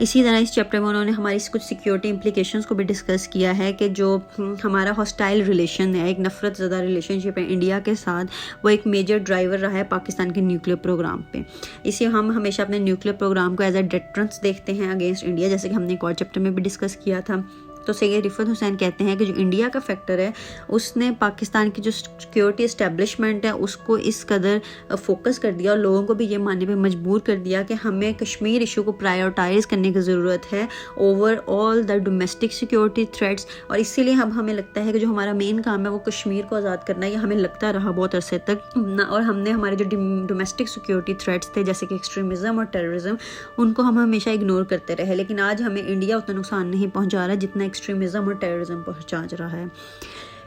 اسی طرح اس چیپٹر میں انہوں نے ہماری کچھ سیکیورٹی امپلیکیشنز کو بھی ڈسکس کیا ہے کہ جو ہمارا ہاسٹائل ریلیشن ہے, ایک نفرت زدہ ریلیشن شپ ہے انڈیا کے ساتھ, وہ ایک میجر ڈرائیور رہا ہے پاکستان کے نیوکلیر پروگرام پہ. اسی ہم ہمیشہ اپنے نیوکلیر پروگرام کو ایز اے ڈیٹرنس دیکھتے ہیں اگینسٹ انڈیا, جیسے کہ ہم نے ایک اور چیپٹر میں بھی ڈسکس کیا تھا. تو سید رفعت حسین کہتے ہیں کہ جو انڈیا کا فیکٹر ہے اس نے پاکستان کی جو سیکیورٹی اسٹیبلشمنٹ ہے اس کو اس قدر فوکس کر دیا اور لوگوں کو بھی یہ ماننے پہ مجبور کر دیا کہ ہمیں کشمیر ایشو کو پرائیورٹائز کرنے کی ضرورت ہے over all the domestic security threats. اور اسی لیے اب ہمیں لگتا ہے کہ جو ہمارا مین کام ہے وہ کشمیر کو آزاد کرنا ہے, یہ ہمیں لگتا رہا بہت عرصے تک. اور ہم نے ہمارے جو ڈومیسٹک سیکیورٹی تھریٹس تھے جیسے کہ ایکسٹریمزم اور ٹیررزم, ان کو ہم ہمیشہ اگنور کرتے رہے, لیکن آج ہمیں انڈیا اتنا نقصان نہیں پہنچا رہا جتنا ایکسٹریمزم اور ٹیررزم پہنچا رہا ہے.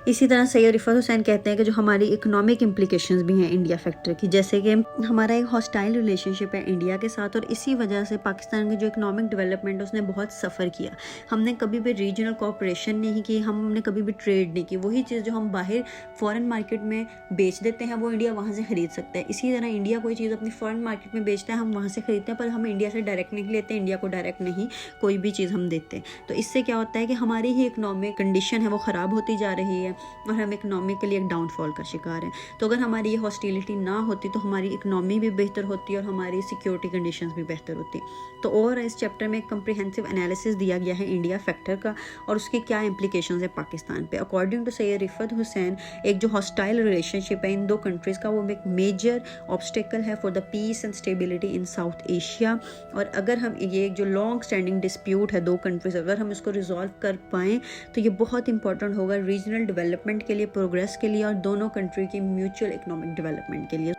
اسی طرح سید رفعت حسین کہتے ہیں کہ جو ہماری اکنامک امپلیکیشنز بھی ہیں انڈیا فیکٹر کی, جیسے کہ ہمارا ایک ہاسٹائل ریلیشن شپ ہے انڈیا کے ساتھ, اور اسی وجہ سے پاکستان کی جو اکنامک ڈیولپمنٹ ہے اس نے بہت سفر کیا. ہم نے کبھی بھی ریجنل کوآپریشن نہیں کی, ہم نے کبھی بھی ٹریڈ نہیں کی. وہی چیز جو ہم باہر فورن مارکیٹ میں بیچ دیتے ہیں وہ انڈیا وہاں سے خرید سکتا ہے. اسی طرح انڈیا کوئی چیز اپنی فورن مارکیٹ میں بیچتا ہے ہم وہاں سے خریدتے ہیں, پر ہم انڈیا سے ڈائریکٹ نہیں لیتے, انڈیا کو ڈائریکٹ نہیں کوئی بھی چیز ہم دیتے. تو اس سے کیا ہوتا ہے کہ ہماری ہی اکنامک کنڈیشن ہے وہ خراب ہوتی جا رہی ہے اور ہم اکنامکلی ایک ڈاؤن فال کا شکار ہے. تو اگر ہماری یہ ہاسٹیلٹی نہ ہوتی تو ہماری اکنامی بھی بہتر ہوتی اور ہماری سیکیورٹی کنڈیشنز بھی بہتر ہوتی. تو اور اس چیپٹر میں ایک کمپریہنسو انالیسس دیا گیا ہے انڈیا فیکٹر کا اور اس کی کیا امپلیکیشنز ہے پاکستان پہ. اکارڈنگ ٹو سید رفعت حسین ایک جو ہاسٹائل ریلیشن شپ ہے ان دو کنٹریز کا وہ ایک میجر آبسٹیکل ہے for the piece and stability in South Asia. اور اگر ہم یہ ایک جو لانگ اسٹینڈنگ ڈسپیوٹ ہے دو کنٹریز, اگر ہم اس کو ریزالو کر پائیں تو یہ بہت امپورٹنٹ ہوگا ریجنل ڈیولپمنٹ کے لیے, پروگریس کے لیے اور دونوں کنٹری کی میوچل اکنامک ڈیولپمنٹ کے لیے.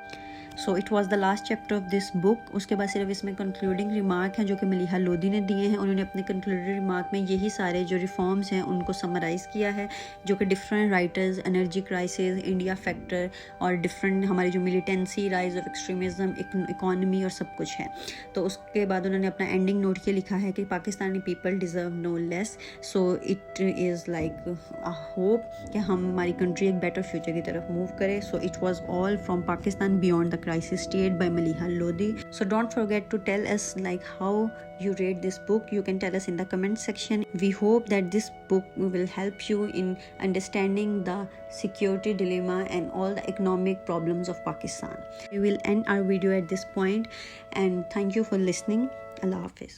So it was the last chapter of this book. اس کے بعد صرف اس میں کنکلوڈنگ ریمارک ہیں جو کہ ملیحہ لودھی نے دیے ہیں. انہوں نے اپنے کنکلوڈنگ ریمارک میں یہی سارے جو ریفارمز ہیں ان کو سمرائز کیا ہے جو کہ different writers, energy crisis, India factor اور ڈفرینٹ ہماری جو militancy, rise of extremism, economy اور سب کچھ ہے. تو اس کے بعد انہوں نے اپنا اینڈنگ نوٹ یہ لکھا ہے کہ Pakistani people deserve no less, so it is like hope کہ ہماری کنٹری ایک بیٹر فیوچر کی طرف موو کرے. سو it was all from Pakistan beyond the crisis state by Maliha Lodhi. So don't forget to tell us like how you rate this book. You can tell us in the comment section. We hope that this book will help you in understanding the security dilemma and all the economic problems of Pakistan. We will end our video at this point and thank you for listening. Allah Hafiz.